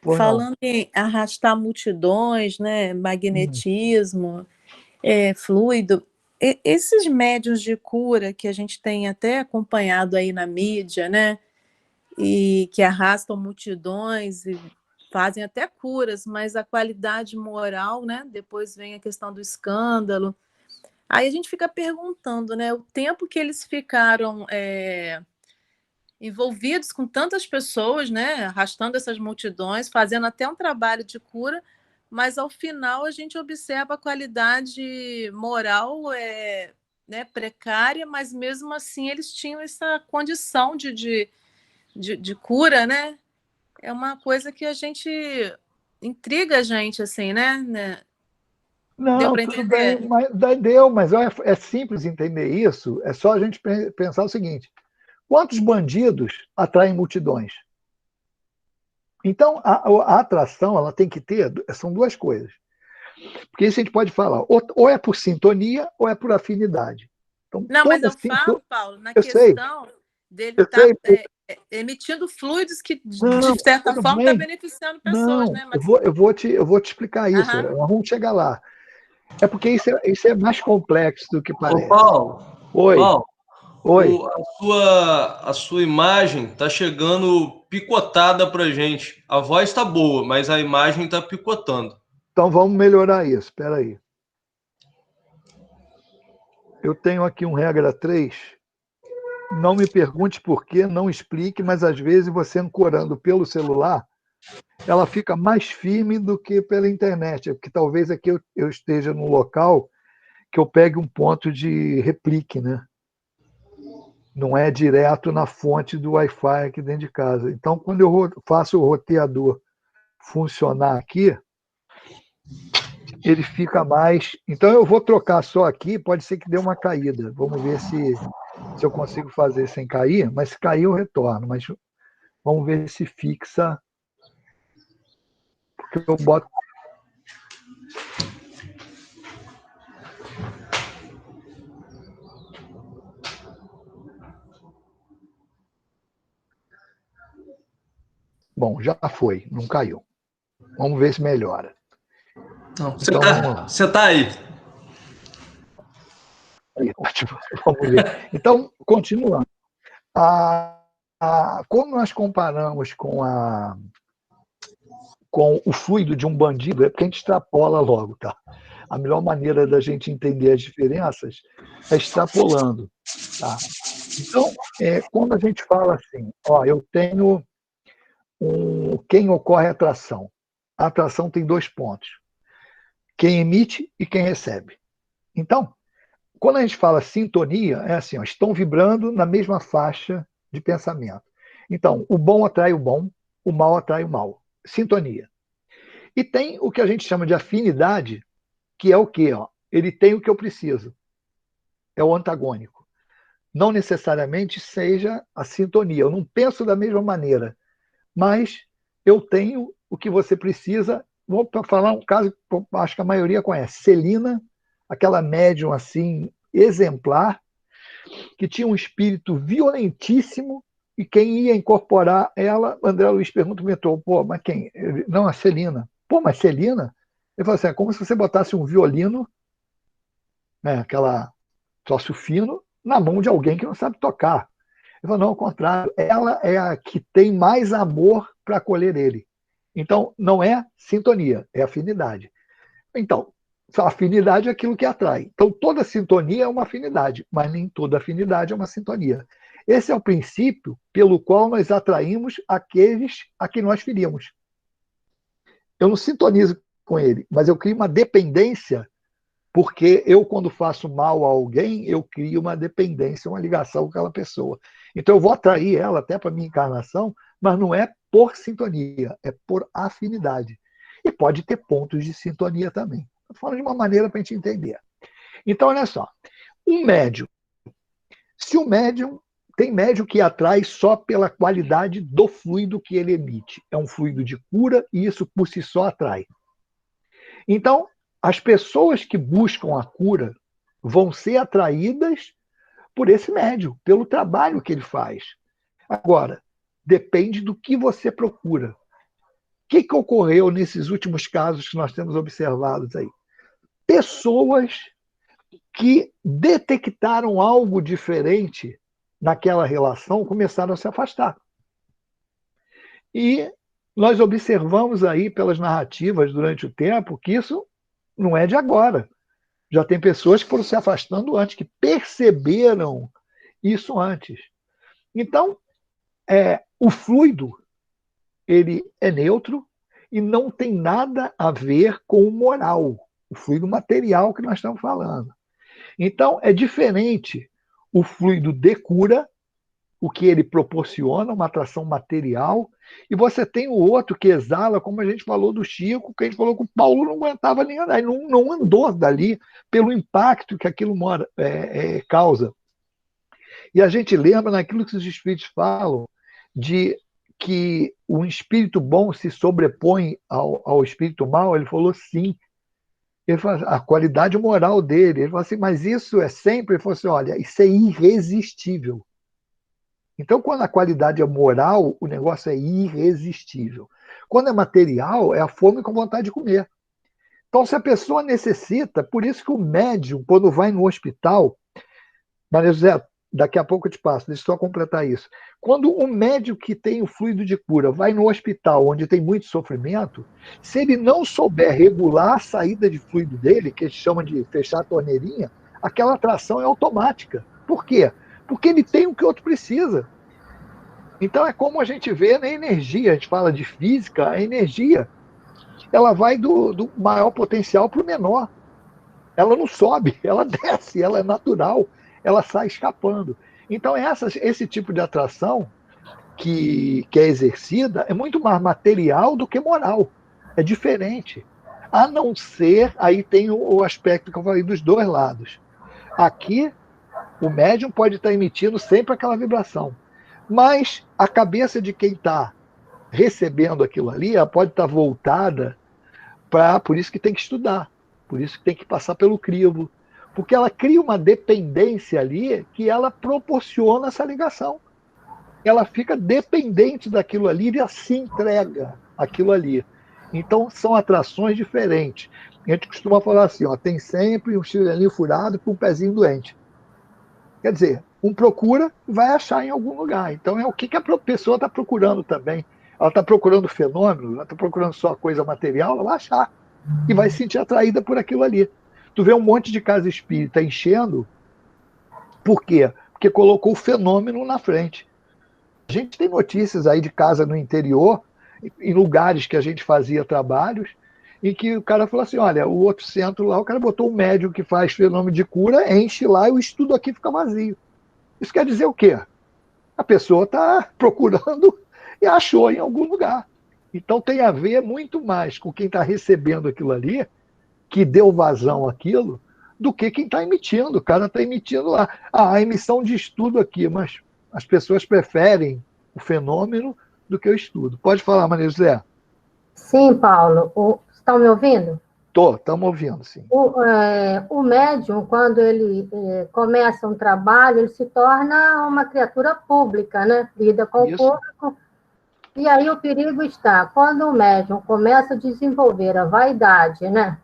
Pois não. falando em arrastar multidões, né, magnetismo, fluido, esses médiuns de cura que a gente tem até acompanhado aí na mídia, né, e que arrastam multidões e fazem até curas, mas a qualidade moral, né, depois vem a questão do escândalo. Aí a gente fica perguntando, né, o tempo que eles ficaram envolvidos com tantas pessoas, né, arrastando essas multidões, fazendo até um trabalho de cura, mas ao final a gente observa a qualidade moral né, precária, mas mesmo assim eles tinham essa condição de cura, né? É uma coisa que a gente intriga a gente, assim, né? Deu Não, para tudo bem, entender? mas olha, é simples entender isso. É só a gente pensar o seguinte: quantos bandidos atraem multidões? Então, a atração ela tem que ter, são duas coisas. Porque isso a gente pode falar, ou é por sintonia ou é por afinidade. Então, Não, mas toda eu falo, Paulo, na eu sei, questão dele eu estar sei, emitindo fluidos que, não, de certa tudo forma, está bem, beneficiando pessoas, não, né? eu Mas... vou, eu vou te, eu vou te explicar isso, Aham. nós vamos chegar lá. É porque isso é mais complexo do que Ô, parece. Paulo, Oi, Paulo, oi. a sua imagem tá chegando picotada pra gente. A voz tá boa, mas a imagem tá picotando. Então vamos melhorar isso. Espera aí. Eu tenho aqui um regra 3. Não me pergunte por quê, não explique, mas às vezes você ancorando pelo celular, ela fica mais firme do que pela internet. Porque talvez aqui eu esteja num local que eu pegue um ponto de replique, né? Não é direto na fonte do Wi-Fi aqui dentro de casa. Então, quando eu faço o roteador funcionar aqui, ele fica mais. Então, eu vou trocar só aqui, pode ser que dê uma caída. Vamos ver se eu consigo fazer sem cair, mas se cair eu retorno. Mas vamos ver se fixa. Porque eu boto. Bom, já foi, não caiu. Vamos ver se melhora. Não, Então vamos lá. você tá aí. Ótimo, vamos ver. Então, continuando. Como nós comparamos com o fluido de um bandido, é porque a gente extrapola logo, tá? A melhor maneira da gente entender as diferenças é extrapolando, tá? Então, quando a gente fala assim, ó, eu tenho quem ocorre a atração. A atração tem 2 pontos: quem emite e quem recebe. Então, quando a gente fala sintonia, é assim, ó, estão vibrando na mesma faixa de pensamento. Então, o bom atrai o mal atrai o mal. Sintonia. E tem o que a gente chama de afinidade, que é o quê? Ó? Ele tem o que eu preciso. É o antagônico. Não necessariamente seja a sintonia. Eu não penso da mesma maneira, mas eu tenho o que você precisa. Vou falar um caso que eu acho que a maioria conhece. Celina, aquela médium assim, exemplar, que tinha um espírito violentíssimo, e quem ia incorporar ela, André Luiz pergunta o mentor, pô, mas quem? Ele, não, a Celina. Pô, mas Celina? Ele falou assim, é como se você botasse um violino, né, aquela troço fino, na mão de alguém que não sabe tocar. Ele falou, não, ao contrário, ela é a que tem mais amor para acolher ele. Então, não é sintonia, é afinidade. Então, a afinidade é aquilo que atrai. Então, toda sintonia é uma afinidade, mas nem toda afinidade é uma sintonia. Esse é o princípio pelo qual nós atraímos aqueles a quem nós ferimos. Eu não sintonizo com ele, mas eu crio uma dependência, porque eu, quando faço mal a alguém, eu crio uma dependência, uma ligação com aquela pessoa. Então, eu vou atrair ela até para a minha encarnação, mas não é por sintonia, é por afinidade. E pode ter pontos de sintonia também. Estou falando de uma maneira para a gente entender. Então, olha só. Um médium. Se o médium. Tem médium que atrai só pela qualidade do fluido que ele emite. É um fluido de cura e isso por si só atrai. Então, as pessoas que buscam a cura vão ser atraídas por esse médium, pelo trabalho que ele faz. Agora, depende do que você procura. O que ocorreu nesses últimos casos que nós temos observados aí? Pessoas que detectaram algo diferente naquela relação começaram a se afastar. E nós observamos aí pelas narrativas durante o tempo que isso não é de agora. Já tem pessoas que foram se afastando antes, que perceberam isso antes. Então, o fluido, ele é neutro e não tem nada a ver com o moral, o fluido material que nós estamos falando. Então, é diferente o fluido de cura, o que ele proporciona, uma atração material, e você tem o outro que exala, como a gente falou do Chico, que a gente falou que o Paulo não aguentava nem andar, ele não andou dali pelo impacto que aquilo causa. E a gente lembra naquilo que os espíritos falam, de que o espírito bom se sobrepõe ao espírito mau, ele falou sim. Ele falou, a qualidade moral dele. Ele falou assim, mas isso é sempre? Ele falou assim, olha, isso é irresistível. Então, quando a qualidade é moral, o negócio é irresistível. Quando é material, é a fome com vontade de comer. Então, se a pessoa necessita, por isso que o médium, quando vai no hospital, Maria José, daqui a pouco eu te passo, deixa eu só completar isso. Quando o médium que tem o fluido de cura vai no hospital onde tem muito sofrimento, se ele não souber regular a saída de fluido dele, que eles chamam de fechar a torneirinha, aquela atração é automática. Por quê? Porque ele tem o que o outro precisa. Então é como a gente vê na energia, a gente fala de física, a energia, ela vai do maior potencial para o menor. Ela não sobe, ela desce, ela é natural, ela sai escapando. Então esse tipo de atração que é exercida é muito mais material do que moral. É diferente. A não ser, aí tem o aspecto que eu falei dos dois lados. Aqui, o médium pode estar emitindo sempre aquela vibração, mas a cabeça de quem está recebendo aquilo ali, ela pode estar voltada por isso que tem que estudar, por isso que tem que passar pelo crivo, porque ela cria uma dependência ali que ela proporciona essa ligação. Ela fica dependente daquilo ali e se entrega aquilo ali. Então, são atrações diferentes. A gente costuma falar assim, ó, tem sempre um chinelinho furado com um pezinho doente. Quer dizer, um procura e vai achar em algum lugar. Então, é o que a pessoa está procurando também. Ela está procurando fenômeno, ela está procurando só coisa material, ela vai achar. E vai se sentir atraída por aquilo ali. Tu vê um monte de casa espírita enchendo, por quê? Porque colocou o fenômeno na frente. A gente tem notícias aí de casa no interior, em lugares que a gente fazia trabalhos, em que o cara falou assim, olha, o outro centro lá, o cara botou um médium que faz fenômeno de cura, enche lá e o estudo aqui fica vazio. Isso quer dizer o quê? A pessoa está procurando e achou em algum lugar. Então tem a ver muito mais com quem está recebendo aquilo ali, que deu vazão àquilo, do que quem está emitindo. O cara está emitindo lá. A emissão de estudo aqui, mas as pessoas preferem o fenômeno do que o estudo. Pode falar, Maria José? Sim, Paulo. Estão me ouvindo? Estamos ouvindo, sim. O médium, quando ele começa um trabalho, ele se torna uma criatura pública, né? Lida com o público. E aí o perigo está, quando o médium começa a desenvolver a vaidade, né?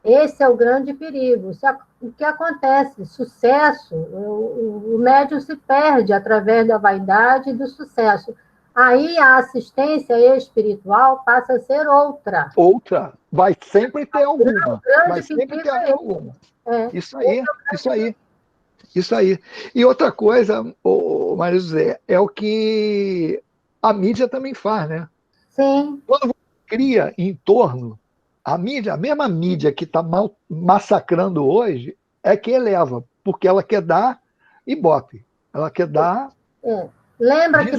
Esse é o grande perigo. O que acontece? Sucesso, o médium se perde através da vaidade e do sucesso. Aí a assistência espiritual passa a ser outra. Outra. Vai sempre ter alguma. Vai sempre ter alguma. Isso aí. E outra coisa, Maria José, é o que a mídia também faz, né? Sim. Quando você cria em torno, a mesma mídia que está massacrando hoje, é que eleva, porque ela quer dar ibope. Ela quer dar... Lembra que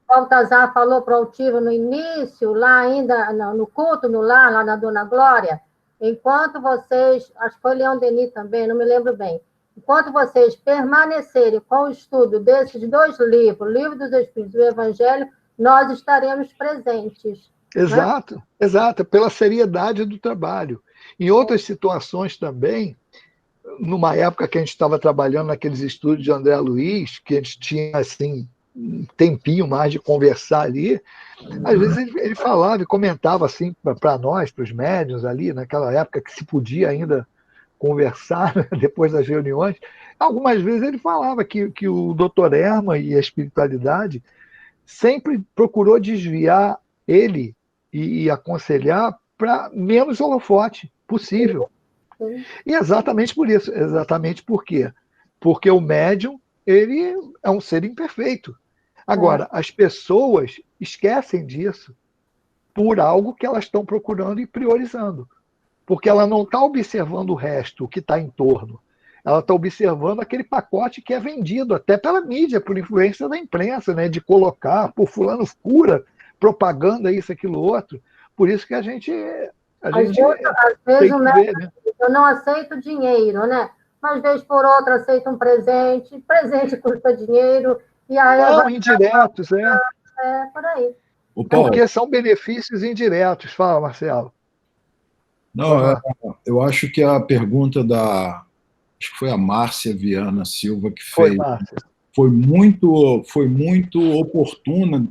Baltazar falou para o Altivo no início, lá ainda no culto, lá na Dona Glória? Enquanto vocês, acho que foi Leão Denis também, não me lembro bem, enquanto vocês permanecerem com o estudo desses dois livros, o Livro dos Espíritos e o Evangelho, nós estaremos presentes. Exato, exato, pela seriedade do trabalho. Em outras situações também, numa época que a gente estava trabalhando naqueles estudos de André Luiz, que a gente tinha assim, um tempinho mais de conversar ali, às vezes ele falava e comentava assim para nós, para os médiuns ali, naquela época que se podia ainda conversar, né, depois das reuniões. Algumas vezes ele falava que o Dr. Herman e a espiritualidade sempre procurou desviar ele e aconselhar para menos holofote possível. E exatamente por isso. Exatamente por quê? Porque o médium ele é um ser imperfeito. Agora, as pessoas esquecem disso por algo que elas estão procurando e priorizando. Porque ela não está observando o resto, o que está em torno. Ela está observando aquele pacote que é vendido, até pela mídia, por influência da imprensa, né? De colocar, por fulano cura, propaganda, isso, aquilo, outro. Por isso que a gente Às vezes tem o que médico ver, né? diz, eu não aceito dinheiro, né? Mas, vez por outra, aceita um presente, presente custa dinheiro, e aí Não, agora indiretos, é por aí. O Paulo, porque são benefícios indiretos. Fala, Marcelo. não, eu acho que a pergunta acho que foi a Márcia Viana Silva que Foi, fez, Márcia. foi muito oportuna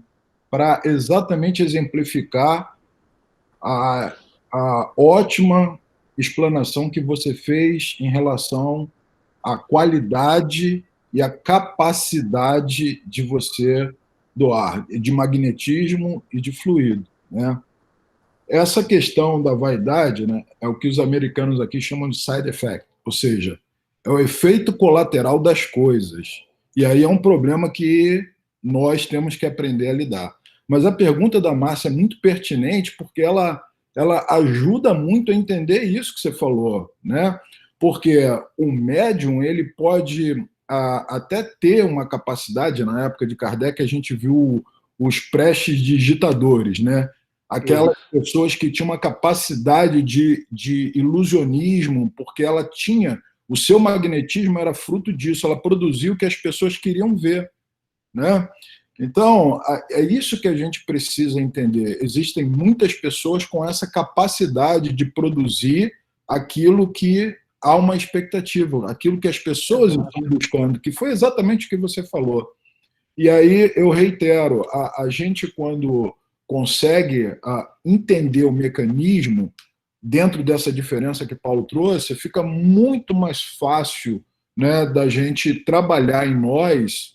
para exatamente exemplificar a ótima explanação que você fez em relação à qualidade e à capacidade de você doar, de magnetismo e de fluido, né? Essa questão da vaidade, né, é o que os americanos aqui chamam de side effect, ou seja, é o efeito colateral das coisas. E aí é um problema que nós temos que aprender a lidar. Mas a pergunta da Márcia é muito pertinente porque ela ajuda muito a entender isso que você falou, né? Porque o médium ele pode até ter uma capacidade, na época de Kardec a gente viu os prestes digitadores, né? Aquelas pessoas que tinham uma capacidade de ilusionismo, porque ela tinha, o seu magnetismo era fruto disso, ela produzia o que as pessoas queriam ver, né? Então, é isso que a gente precisa entender. Existem muitas pessoas com essa capacidade de produzir aquilo que há uma expectativa, aquilo que as pessoas estão buscando, que foi exatamente o que você falou. E aí eu reitero, a gente quando consegue entender o mecanismo dentro dessa diferença que Paulo trouxe, fica muito mais fácil, né, da gente trabalhar em nós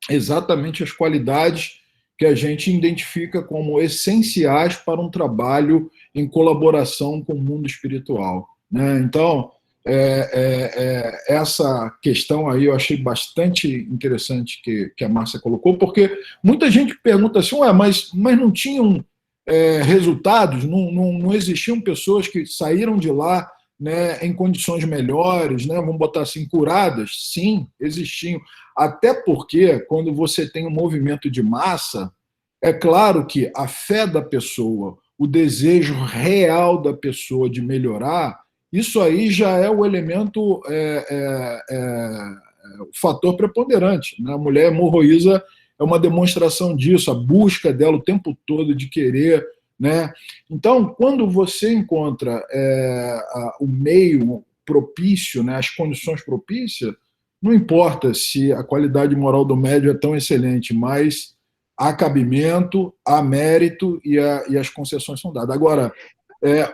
exatamente as qualidades que a gente identifica como essenciais para um trabalho em colaboração com o mundo espiritual, né? Então, essa questão aí eu achei bastante interessante que a Márcia colocou, porque muita gente pergunta assim, ué, mas não tinham resultados, não existiam pessoas que saíram de lá, né, em condições melhores, né, vamos botar assim, curadas? Sim, existiam. Até porque, quando você tem um movimento de massa, é claro que a fé da pessoa, o desejo real da pessoa de melhorar, isso aí já é o elemento, o fator preponderante, né? A mulher hemorroísa é uma demonstração disso, a busca dela o tempo todo de querer, né? Então, quando você encontra o meio propício, né, as condições propícias, não importa se a qualidade moral do médium é tão excelente, mas há cabimento, há mérito e as concessões são dadas. Agora,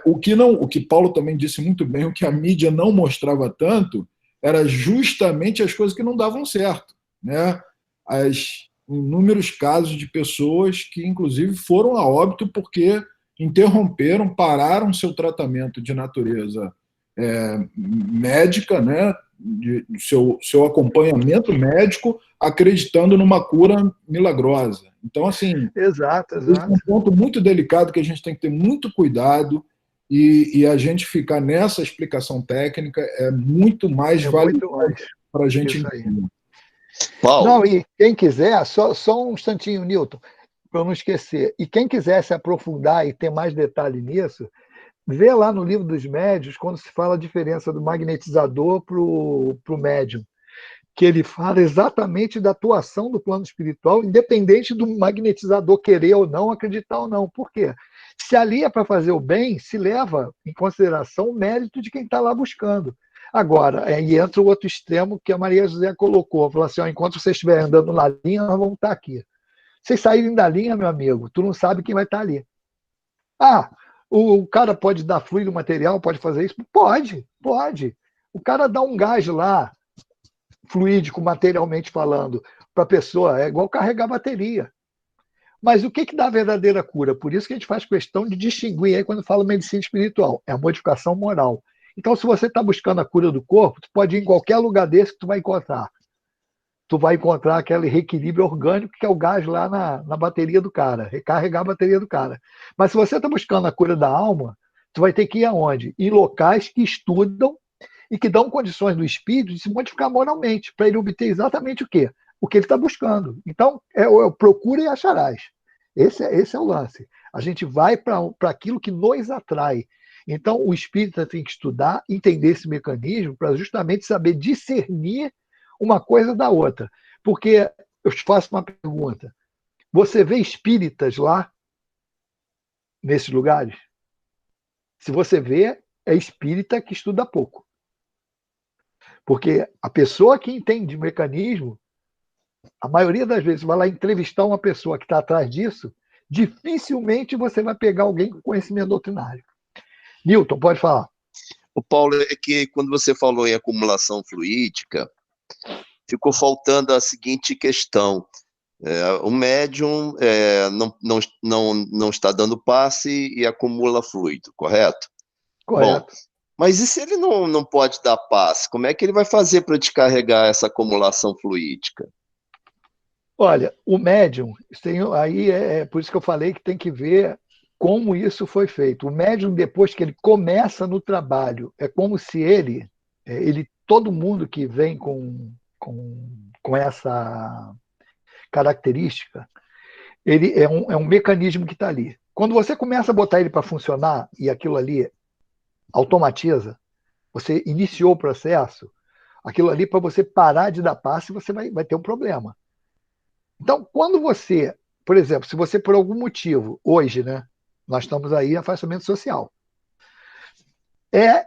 o que Paulo também disse muito bem, o que a mídia não mostrava tanto, era justamente as coisas que não davam certo, né? As inúmeros casos de pessoas que, inclusive, foram a óbito porque interromperam, pararam seu tratamento de natureza médica, né? Seu acompanhamento médico, acreditando numa cura milagrosa. Então, assim, exato. esse é um ponto muito delicado que a gente tem que ter muito cuidado e a gente ficar nessa explicação técnica é muito mais válido para a gente entender. Paulo. Não, e quem quiser, só um instantinho, Newton, para eu não esquecer, e quem quiser se aprofundar e ter mais detalhe nisso, vê lá no Livro dos Médiuns, quando se fala a diferença do magnetizador para o médium, que ele fala exatamente da atuação do plano espiritual, independente do magnetizador querer ou não, acreditar ou não. Por quê? Se ali é para fazer o bem, se leva em consideração o mérito de quem está lá buscando. Agora, aí entra o outro extremo que a Maria José colocou, falou assim, enquanto vocês estiverem andando na linha, nós vamos estar aqui. Vocês saírem da linha, meu amigo, tu não sabe quem vai estar ali. O cara pode dar fluido material, pode fazer isso? Pode. O cara dá um gás lá, fluídico, materialmente falando, para a pessoa, é igual carregar bateria. Mas o que dá a verdadeira cura? Por isso que a gente faz questão de distinguir aí quando fala medicina espiritual, é a modificação moral. Então, se você está buscando a cura do corpo, tu pode ir em qualquer lugar desse que tu vai encontrar. tu vai encontrar aquele reequilíbrio orgânico que é o gás lá na bateria do cara, recarregar a bateria do cara. Mas se você está buscando a cura da alma, tu vai ter que ir aonde? Em locais que estudam e que dão condições do espírito de se modificar moralmente, para ele obter exatamente o quê? O que ele está buscando. Então, procura e acharás. Esse é o lance. A gente vai para aquilo que nos atrai. Então, o espírita tem que estudar, entender esse mecanismo para justamente saber discernir uma coisa da outra. Porque eu te faço uma pergunta. Você vê espíritas lá, nesses lugares? Se você vê, é espírita que estuda pouco. Porque a pessoa que entende mecanismo, a maioria das vezes vai lá entrevistar uma pessoa que está atrás disso, dificilmente você vai pegar alguém com conhecimento doutrinário. Newton, pode falar. O Paulo, é que quando você falou em acumulação fluídica, ficou faltando a seguinte questão. O médium não está dando passe e acumula fluido, correto? Correto. Bom, mas e se ele não pode dar passe? Como é que ele vai fazer para descarregar essa acumulação fluídica? Olha, o médium, aí é por isso que eu falei que tem que ver como isso foi feito. O médium, depois que ele começa no trabalho, é como se todo mundo que vem com essa característica, ele é um mecanismo que está ali. Quando você começa a botar ele para funcionar e aquilo ali automatiza, você iniciou o processo, aquilo ali, para você parar de dar passe, você vai ter um problema. Então, quando você, por exemplo, se você por algum motivo, hoje, né, nós estamos aí em afastamento social,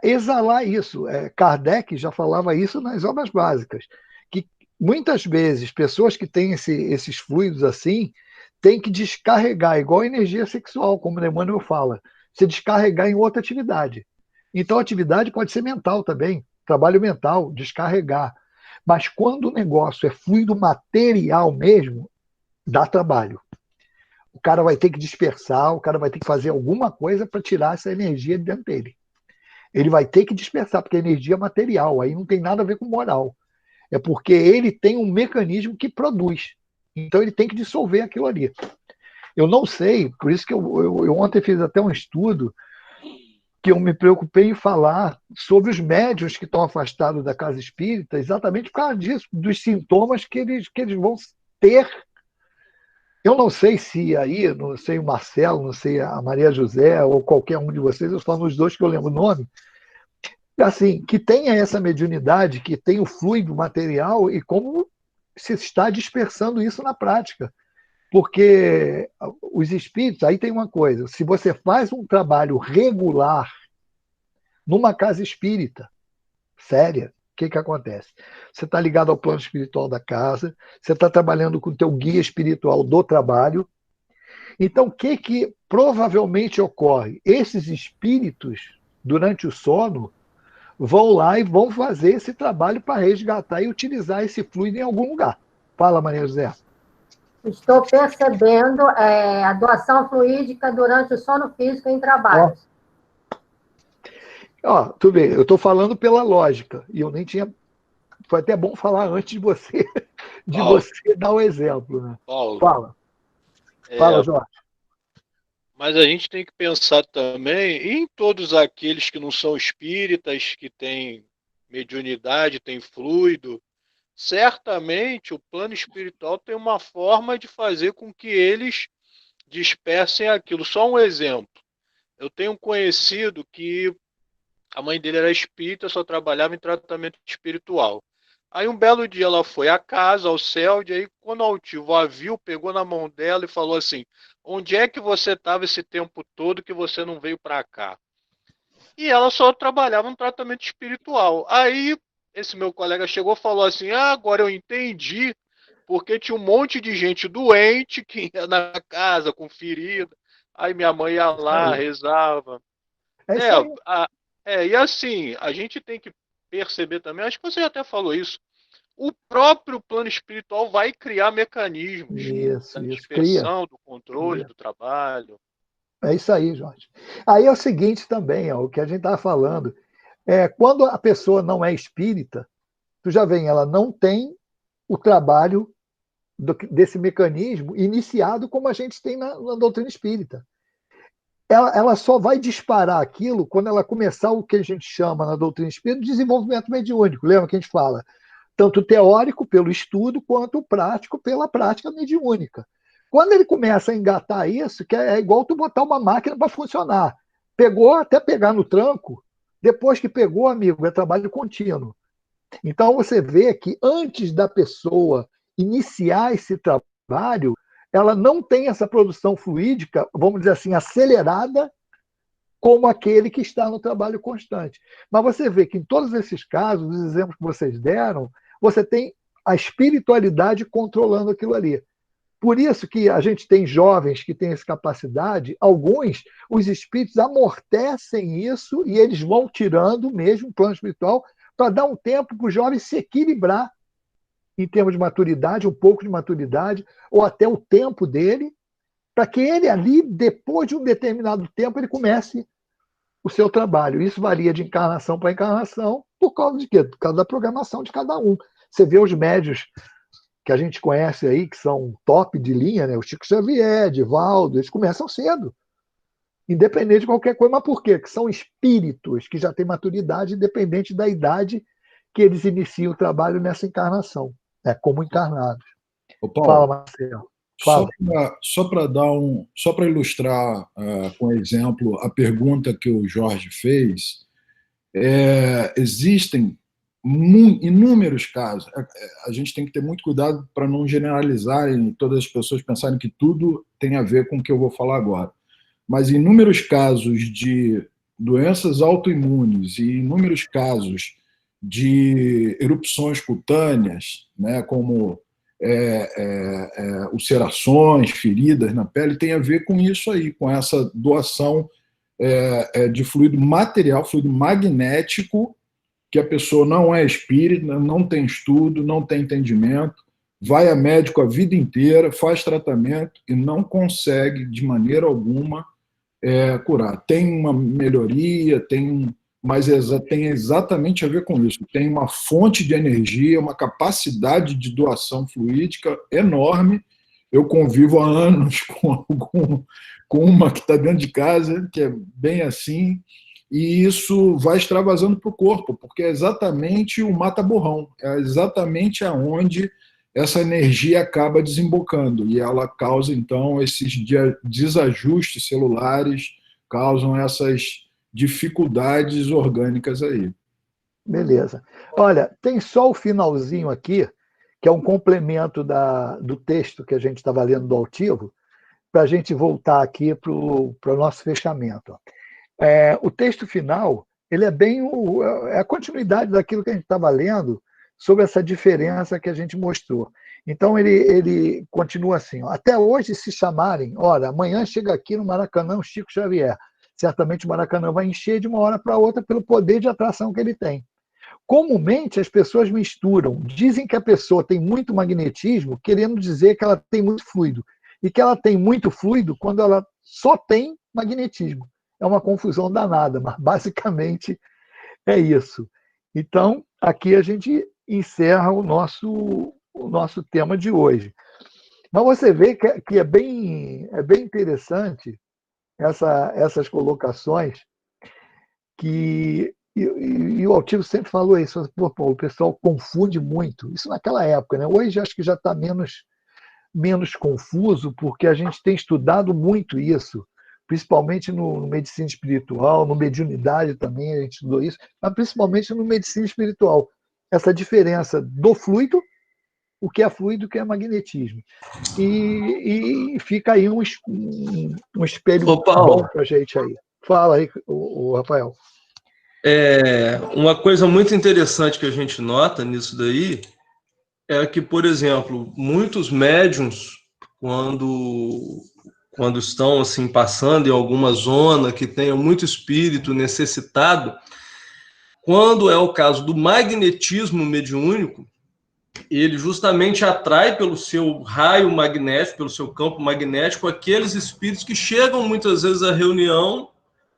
exalar isso. Kardec já falava isso nas obras básicas, que muitas vezes pessoas que têm esses fluidos assim, têm que descarregar, igual a energia sexual, como o Emmanuel fala, se descarregar em outra atividade. Então, a atividade pode ser mental também, trabalho mental, descarregar. Mas quando o negócio é fluido material mesmo, dá trabalho. O cara vai ter que dispersar, o cara vai ter que fazer alguma coisa para tirar essa energia de dentro dele. Ele vai ter que dispersar, porque a energia é material, aí não tem nada a ver com moral. É porque ele tem um mecanismo que produz. Então ele tem que dissolver aquilo ali. Eu não sei, por isso que eu ontem fiz até um estudo que eu me preocupei em falar sobre os médiuns que estão afastados da casa espírita, exatamente por causa disso, dos sintomas que eles vão ter. Eu não sei se aí, não sei o Marcelo, não sei a Maria José, ou qualquer um de vocês, eu falo nos dois que eu lembro o nome, assim, que tenha essa mediunidade, que tem o fluido material e como se está dispersando isso na prática. Porque os espíritos, aí tem uma coisa, se você faz um trabalho regular numa casa espírita, séria, o que acontece? Você está ligado ao plano espiritual da casa, você está trabalhando com o teu guia espiritual do trabalho. Então, o que provavelmente ocorre? Esses espíritos, durante o sono, vão lá e vão fazer esse trabalho para resgatar e utilizar esse fluido em algum lugar. Fala, Maria José. Estou percebendo a doação fluídica durante o sono físico em trabalhos. Tu vê, eu estou falando pela lógica, e eu nem tinha... Foi até bom falar antes de você dar o exemplo. Né? Paulo, Fala, Jorge. Mas a gente tem que pensar também em todos aqueles que não são espíritas, que têm mediunidade, têm fluido. Certamente o plano espiritual tem uma forma de fazer com que eles dispersem aquilo. Só um exemplo. Eu tenho um conhecido que a mãe dele era espírita, só trabalhava em tratamento espiritual. Aí um belo dia ela foi à casa, ao céu, e aí quando o altivo a viu, pegou na mão dela e falou assim: onde é que você estava esse tempo todo que você não veio para cá? E ela só trabalhava no tratamento espiritual. Aí esse meu colega chegou e falou assim: agora eu entendi, porque tinha um monte de gente doente que ia na casa com ferida. Aí minha mãe ia lá, rezava. E assim, a gente tem que perceber também, acho que você até falou isso, o próprio plano espiritual vai criar mecanismos da dispersão, do controle, do trabalho. É isso aí, Jorge. Aí é o seguinte também, o que a gente estava falando, quando a pessoa não é espírita, tu já vem, ela não tem o trabalho desse mecanismo iniciado como a gente tem na doutrina espírita. Ela só vai disparar aquilo quando ela começar o que a gente chama na doutrina espírita de desenvolvimento mediúnico. Lembra que a gente fala? Tanto o teórico pelo estudo, quanto o prático pela prática mediúnica. Quando ele começa a engatar isso, que é igual tu botar uma máquina para funcionar. Pegou até pegar no tranco, depois que pegou, amigo, é trabalho contínuo. Então você vê que antes da pessoa iniciar esse trabalho, ela não tem essa produção fluídica, vamos dizer assim, acelerada, como aquele que está no trabalho constante. Mas você vê que em todos esses casos, os exemplos que vocês deram, você tem a espiritualidade controlando aquilo ali. Por isso que a gente tem jovens que têm essa capacidade, alguns, os espíritos amortecem isso e eles vão tirando mesmo o plano espiritual para dar um tempo para o jovem se equilibrar em termos de maturidade, um pouco de maturidade, ou até o tempo dele, para que ele ali, depois de um determinado tempo, ele comece o seu trabalho. Isso varia de encarnação para encarnação, por causa de quê? Por causa da programação de cada um. Você vê os médios que a gente conhece aí, que são top de linha, né? O Chico Xavier, Divaldo, eles começam cedo, independente de qualquer coisa. Mas por quê? Que são espíritos que já têm maturidade, independente da idade que eles iniciam o trabalho nessa encarnação, né? Como encarnados. Ô, Paulo, fala, Marcelo. Fala. Só para ilustrar com exemplo a pergunta que o Jorge fez, existem inúmeros casos. A gente tem que ter muito cuidado para não generalizar e todas as pessoas pensarem que tudo tem a ver com o que eu vou falar agora. Mas inúmeros casos de doenças autoimunes e inúmeros casos de erupções cutâneas, né, como ulcerações, feridas na pele, tem a ver com isso aí, com essa doação de fluido material, fluido magnético, que a pessoa não é espírita, não tem estudo, não tem entendimento, vai a médico a vida inteira, faz tratamento e não consegue, de maneira alguma, curar. Tem uma melhoria, mas tem exatamente a ver com isso. Tem uma fonte de energia, uma capacidade de doação fluídica enorme. Eu convivo há anos com uma que está dentro de casa, que é bem assim, e isso vai extravasando para o corpo, porque é exatamente o mata-borrão, é exatamente aonde essa energia acaba desembocando, e ela causa, então, esses desajustes celulares, causam essas dificuldades orgânicas aí. Beleza. Olha, tem só o finalzinho aqui, que é um complemento do texto que a gente estava lendo do Altivo, para a gente voltar aqui para o nosso fechamento. O texto final, ele é bem a continuidade daquilo que a gente estava lendo sobre essa diferença que a gente mostrou. Então, ele continua assim, ó, até hoje se chamarem, ora, amanhã chega aqui no Maracanã o Chico Xavier. Certamente o Maracanã vai encher de uma hora para outra pelo poder de atração que ele tem. Comumente, as pessoas misturam, dizem que a pessoa tem muito magnetismo, querendo dizer que ela tem muito fluido, e que ela tem muito fluido quando ela só tem magnetismo. É uma confusão danada, mas basicamente é isso. Então, aqui a gente encerra o nosso tema de hoje. Mas você vê que é bem interessante essas colocações que e o Altivo sempre falou isso, o pessoal confunde muito, isso naquela época, né? Hoje acho que já está menos confuso, porque a gente tem estudado muito isso, principalmente no medicina espiritual, no mediunidade também a gente estudou isso, mas principalmente no medicina espiritual, essa diferença do fluido, o que é fluido, o que é magnetismo. E fica aí um espelho bom para a gente aí. Fala aí, o Rafael. Uma coisa muito interessante que a gente nota nisso daí é que, por exemplo, muitos médiuns, quando estão assim passando em alguma zona que tenha muito espírito necessitado, quando é o caso do magnetismo mediúnico, ele justamente atrai pelo seu raio magnético, pelo seu campo magnético, aqueles espíritos que chegam muitas vezes à reunião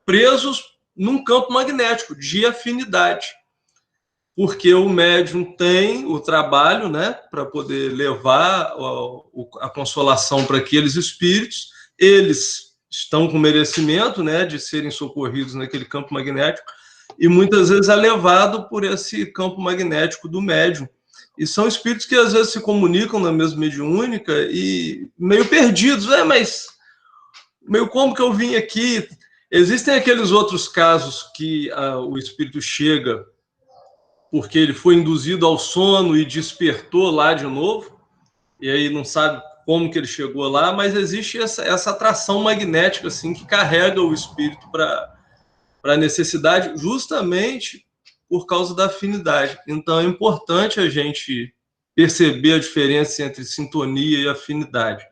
presos num campo magnético de afinidade. porque o médium tem o trabalho, né, para poder levar a consolação para aqueles espíritos. Eles estão com merecimento, né, de serem socorridos naquele campo magnético, e muitas vezes é levado por esse campo magnético do médium. E são espíritos que às vezes se comunicam na mesma mediúnica e meio perdidos, mas meio como que eu vim aqui? Existem aqueles outros casos que o espírito chega porque ele foi induzido ao sono e despertou lá de novo, e aí não sabe como que ele chegou lá, mas existe essa atração magnética assim, que carrega o espírito para a necessidade, justamente por causa da afinidade. Então é importante a gente perceber a diferença entre sintonia e afinidade.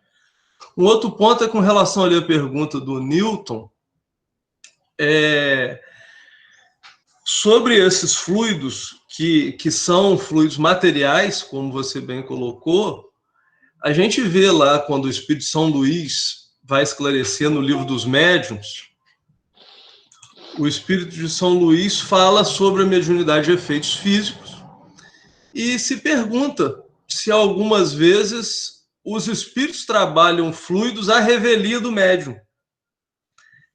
Um outro ponto é com relação ali à pergunta do Newton, sobre esses fluidos que são fluidos materiais, como você bem colocou. A gente vê lá, quando o Espírito São Luís vai esclarecer no Livro dos Médiuns, o Espírito de São Luís fala sobre a mediunidade de efeitos físicos e se pergunta se algumas vezes os espíritos trabalham fluidos à revelia do médium.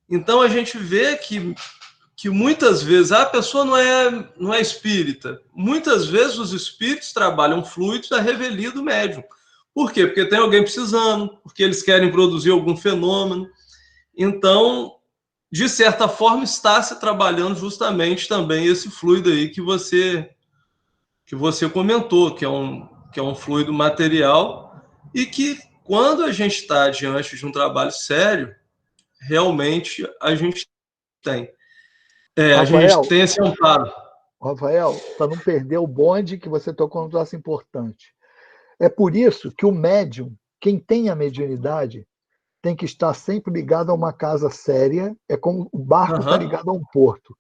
Então a gente vê que muitas vezes a pessoa não é espírita. Muitas vezes os espíritos trabalham fluidos à revelia do médium. Por quê? Porque tem alguém precisando, porque eles querem produzir algum fenômeno. Então, de certa forma, está se trabalhando justamente também esse fluido aí que você comentou, que é um fluido material e que, quando a gente está diante de um trabalho sério, realmente a gente tem. A gente tem esse amparo. Rafael, para não perder o bonde que você tocou num troço importante. É por isso que o médium, quem tem a mediunidade, tem que estar sempre ligado a uma casa séria, é como o barco está ligado a um porto.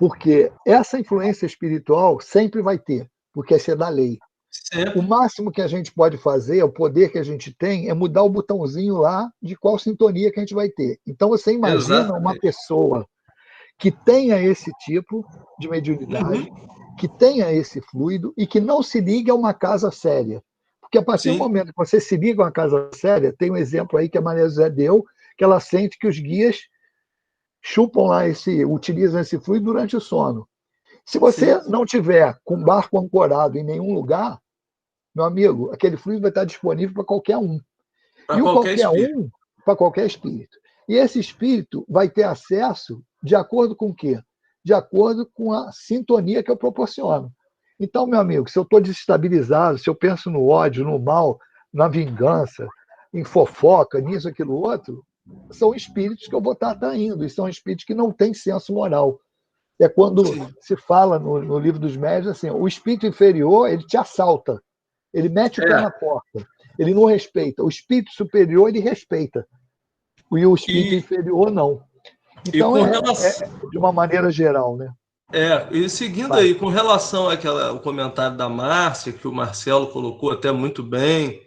Porque essa influência espiritual sempre vai ter, porque essa é da lei. Sempre. O máximo que a gente pode fazer, o poder que a gente tem, é mudar o botãozinho lá de qual sintonia que a gente vai ter. Então você imagina uma pessoa que tenha esse tipo de mediunidade, que tenha esse fluido e que não se ligue a uma casa séria. Porque a partir do momento que você se liga a uma casa séria, tem um exemplo aí que a Maria José deu, que ela sente que os guias chupam lá utilizam esse fluido durante o sono. Se você não tiver com o barco ancorado em nenhum lugar, meu amigo, aquele fluido vai estar disponível para qualquer um. E o qualquer um, para qualquer espírito. E esse espírito vai ter acesso de acordo com o quê? De acordo com a sintonia que eu proporciono. Então, meu amigo, se eu estou desestabilizado, se eu penso no ódio, no mal, na vingança, em fofoca, nisso, aquilo, outro, são espíritos que eu vou estar atraindo, e são espíritos que não têm senso moral. É quando se fala no Livro dos Médiuns, assim, o espírito inferior, ele te assalta, ele mete o pé na porta, ele não respeita. O espírito superior, ele respeita. E o espírito inferior, não. Então, de uma maneira geral, né? E seguindo aí, com relação ao comentário da Márcia, que o Marcelo colocou até muito bem,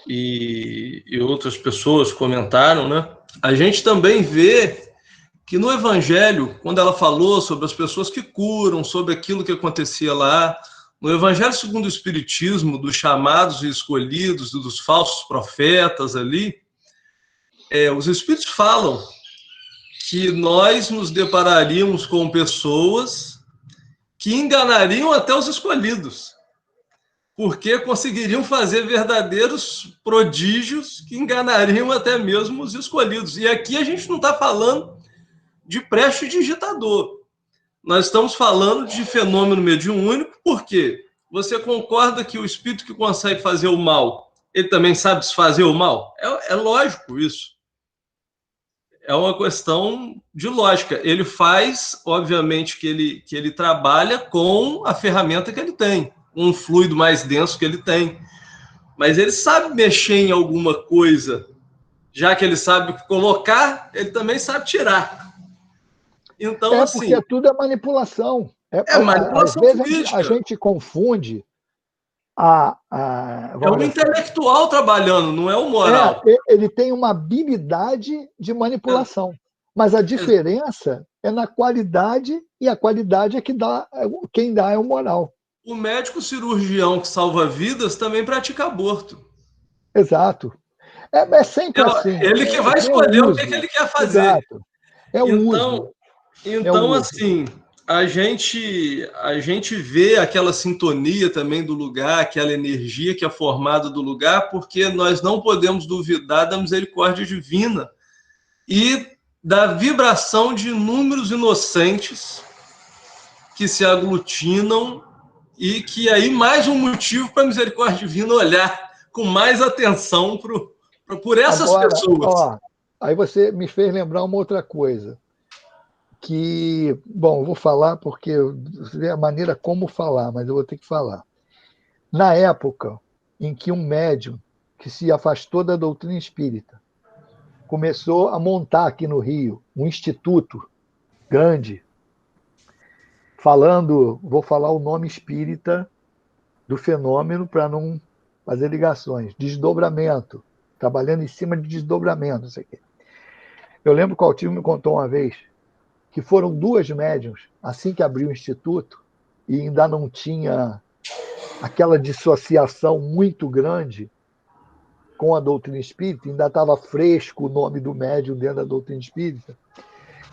e outras pessoas comentaram, né? A gente também vê que no Evangelho, quando ela falou sobre as pessoas que curam, sobre aquilo que acontecia lá, no Evangelho segundo o Espiritismo, dos chamados e escolhidos, dos falsos profetas ali, os Espíritos falam que nós nos depararíamos com pessoas que enganariam até os escolhidos, porque conseguiriam fazer verdadeiros prodígios que enganariam até mesmo os escolhidos. E aqui a gente não está falando de prestidigitador. Nós estamos falando de fenômeno mediúnico, porque você concorda que o espírito que consegue fazer o mal, ele também sabe desfazer o mal? É lógico isso. É uma questão de lógica. Ele faz, obviamente, que ele trabalha com a ferramenta que ele tem, um fluido mais denso que ele tem. Mas ele sabe mexer em alguma coisa. Já que ele sabe colocar, ele também sabe tirar. Então, assim... porque tudo é manipulação. Manipulação às vezes política. A gente confunde é o intelectual trabalhando, não é o moral. Ele tem uma habilidade de manipulação. Mas a diferença é na qualidade, e a qualidade é que dá, quem dá é o moral. O médico cirurgião que salva vidas também pratica aborto. Exato. É sempre assim. Ele que vai escolher o que ele quer fazer. Exato. É o uso. Então, assim, a gente vê aquela sintonia também do lugar, aquela energia que é formada do lugar, porque nós não podemos duvidar da misericórdia divina e da vibração de inúmeros inocentes que se aglutinam e que aí mais um motivo para a misericórdia divina olhar com mais atenção por essas pessoas. Ó, aí você me fez lembrar uma outra coisa. Que, bom, eu vou falar porque você vê a maneira como falar, mas eu vou ter que falar. Na época em que um médium que se afastou da doutrina espírita começou a montar aqui no Rio um instituto grande, vou falar o nome espírita do fenômeno para não fazer ligações, desdobramento, trabalhando em cima de desdobramento, isso aqui. Eu lembro que o Altivo me contou uma vez que foram 2 médiuns, assim que abriu o instituto, e ainda não tinha aquela dissociação muito grande com a doutrina espírita, ainda estava fresco o nome do médium dentro da doutrina espírita,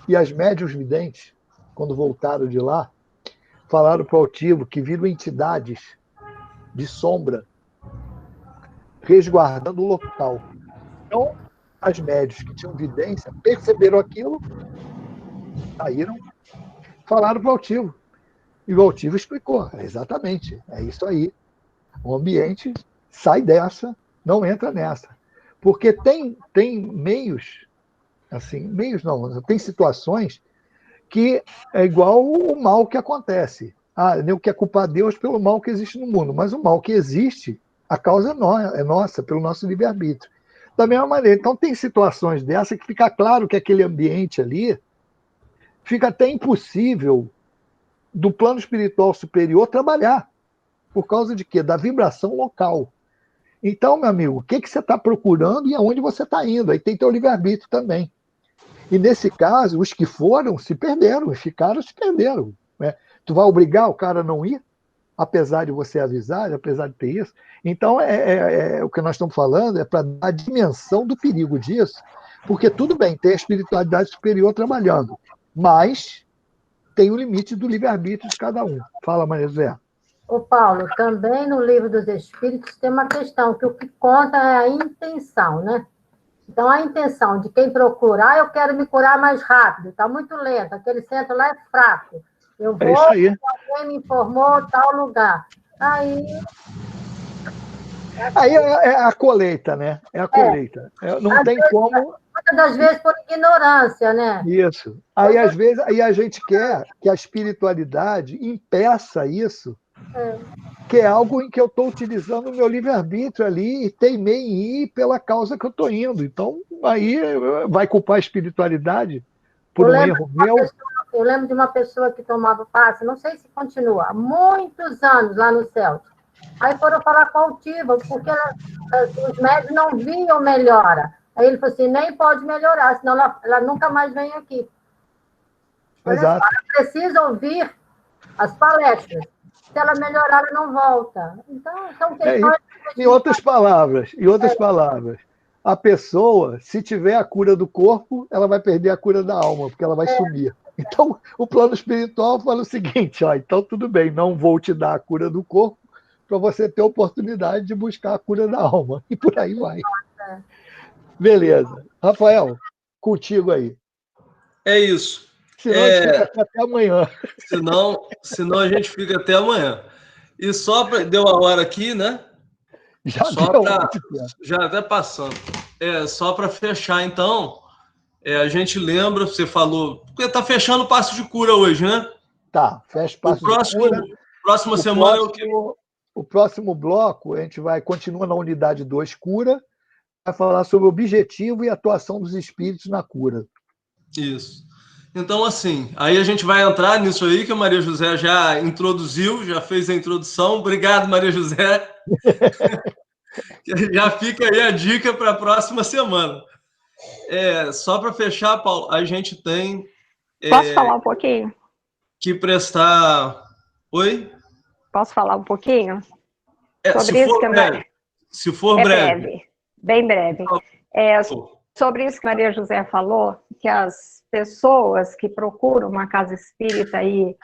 e as médiuns videntes, quando voltaram de lá, falaram para o Altivo que viram entidades de sombra resguardando o local. Então, as médiuns que tinham vidência perceberam aquilo, saíram, falaram para o Altivo. E o Altivo explicou, exatamente, é isso aí. O ambiente sai dessa, não entra nessa. Porque tem meios, assim, meios não, tem situações que é igual o mal que acontece. Nem o que é culpar Deus pelo mal que existe no mundo, mas o mal que existe, a causa é nossa, pelo nosso livre-arbítrio. Da mesma maneira, então tem situações dessa que fica claro que aquele ambiente ali fica até impossível do plano espiritual superior trabalhar. Por causa de quê? Da vibração local. Então, meu amigo, o que você está procurando e aonde você está indo? Aí tem teu livre-arbítrio também. E nesse caso, os que foram se perderam, os que ficaram se perderam. Né? Tu vai obrigar o cara a não ir? Apesar de você avisar, apesar de ter isso. Então, o que nós estamos falando é para dar a dimensão do perigo disso, porque tudo bem, tem a espiritualidade superior trabalhando, mas tem o limite do livre-arbítrio de cada um. Fala, Maria José. Ô, Paulo, também no Livro dos Espíritos tem uma questão, que o que conta é a intenção, né? Então, a intenção de quem procura, eu quero me curar mais rápido, está muito lento, aquele centro lá é fraco. Eu vou, alguém me informou, tal lugar. Aí é a colheita, né? É a colheita. Não tem como... Muitas das vezes por ignorância, né? Isso. Aí, às vezes, a gente quer que a espiritualidade impeça isso, que é algo em que eu estou utilizando o meu livre-arbítrio ali e teimei em ir pela causa que eu estou indo. Então, aí vai culpar a espiritualidade por um erro meu. Eu lembro de uma pessoa que tomava passe, não sei se continua, há muitos anos lá no céu. Aí foram falar com a Altiva, porque os médicos não viam melhora. Aí ele falou assim, nem pode melhorar, senão ela nunca mais vem aqui. Exato. Ela precisa ouvir as palestras. Se ela melhorar, ela não volta. Então, são questões... Em outras palavras, a pessoa, se tiver a cura do corpo, ela vai perder a cura da alma, porque ela vai sumir. Então, o plano espiritual fala o seguinte, então tudo bem, não vou te dar a cura do corpo para você ter a oportunidade de buscar a cura da alma. E por aí vai. Beleza. Rafael, contigo aí. É isso. Senão a gente fica até amanhã. Senão a gente fica até amanhã. E só para... Deu a hora aqui, né? Já até passando. Só para fechar, então, a gente lembra, você falou... Porque está fechando o passo de cura hoje, né? Tá, fecha o passo de cura. Próxima semana é o quê? O próximo bloco, a gente continua na unidade 2, cura, vai falar sobre o objetivo e atuação dos espíritos na cura. Isso. Então, assim, aí a gente vai entrar nisso aí que a Maria José já introduziu, já fez a introdução. Obrigado, Maria José. Já fica aí a dica para a próxima semana. Só para fechar, Paulo, a gente tem Posso falar um pouquinho? que prestar... Oi? Posso falar um pouquinho? Se for breve. Bem breve. Sobre isso que Maria José falou, que as pessoas que procuram uma casa espírita e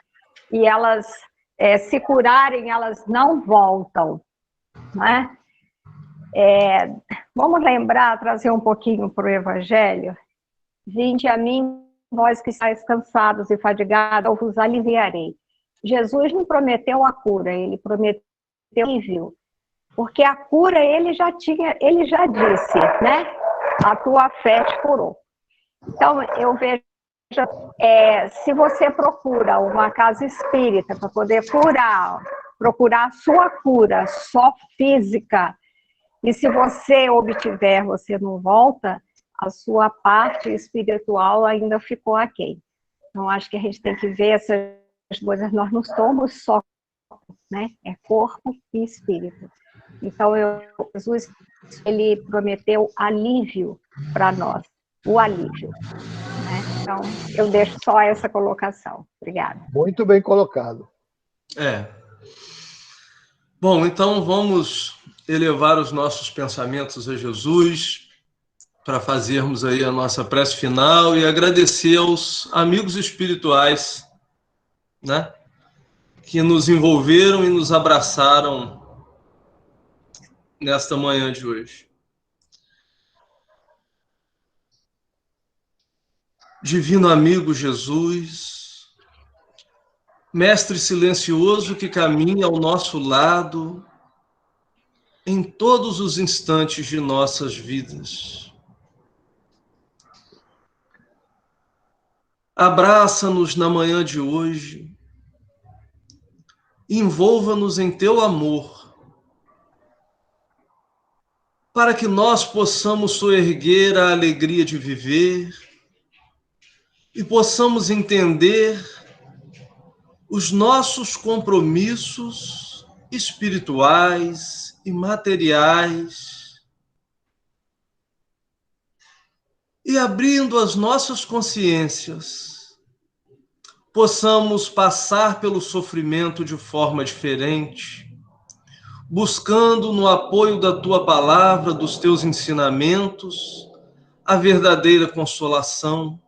elas se curarem, elas não voltam, né? Vamos lembrar, trazer um pouquinho para o Evangelho. Vinde a mim, vós que estáis cansados e fadigados, eu vos aliviarei. Jesus não prometeu a cura, ele prometeu o alívio. Porque a cura ele já disse, né? A tua fé te curou. Então, eu vejo, se você procura uma casa espírita para poder procurar a sua cura só física, e se você obtiver, você não volta, a sua parte espiritual ainda ficou aquém. Então, acho que a gente tem que ver essas coisas. Nós não somos só, né? É corpo e espírito. Então, Jesus, ele prometeu alívio para nós, o alívio. Né? Então, eu deixo só essa colocação. Obrigada. Muito bem colocado. Bom, então vamos elevar os nossos pensamentos a Jesus para fazermos aí a nossa prece final e agradecer aos amigos espirituais, né, que nos envolveram e nos abraçaram nesta manhã de hoje. Divino amigo Jesus, mestre silencioso que caminha ao nosso lado em todos os instantes de nossas vidas. Abraça-nos na manhã de hoje, envolva-nos em teu amor, para que nós possamos soerguer a alegria de viver e possamos entender os nossos compromissos espirituais e materiais e, abrindo as nossas consciências, possamos passar pelo sofrimento de forma diferente, buscando no apoio da tua palavra, dos teus ensinamentos, a verdadeira consolação,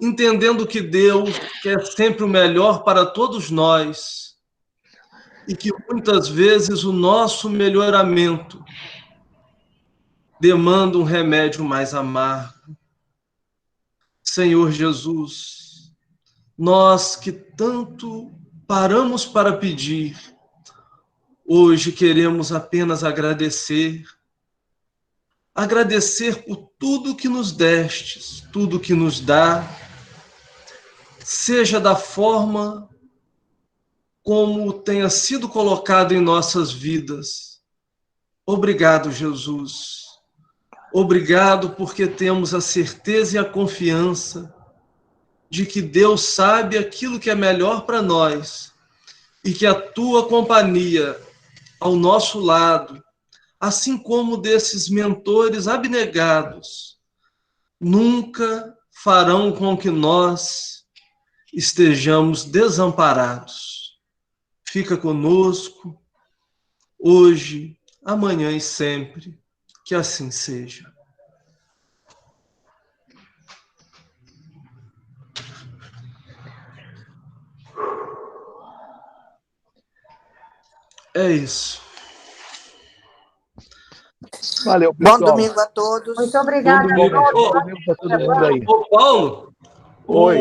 entendendo que Deus quer sempre o melhor para todos nós e que muitas vezes o nosso melhoramento demanda um remédio mais amargo. Senhor Jesus, nós que tanto paramos para pedir, hoje queremos apenas agradecer por tudo que nos destes, tudo que nos dá, seja da forma como tenha sido colocado em nossas vidas. Obrigado, Jesus. Obrigado porque temos a certeza e a confiança de que Deus sabe aquilo que é melhor para nós e que a tua companhia ao nosso lado, assim como desses mentores abnegados, nunca farão com que nós estejamos desamparados. Fica conosco, hoje, amanhã e sempre, que assim seja. É isso. Valeu, pessoal. Bom domingo a todos. Muito obrigada. Bom domingo para todo mundo aí. Ô, Paulo? Oi.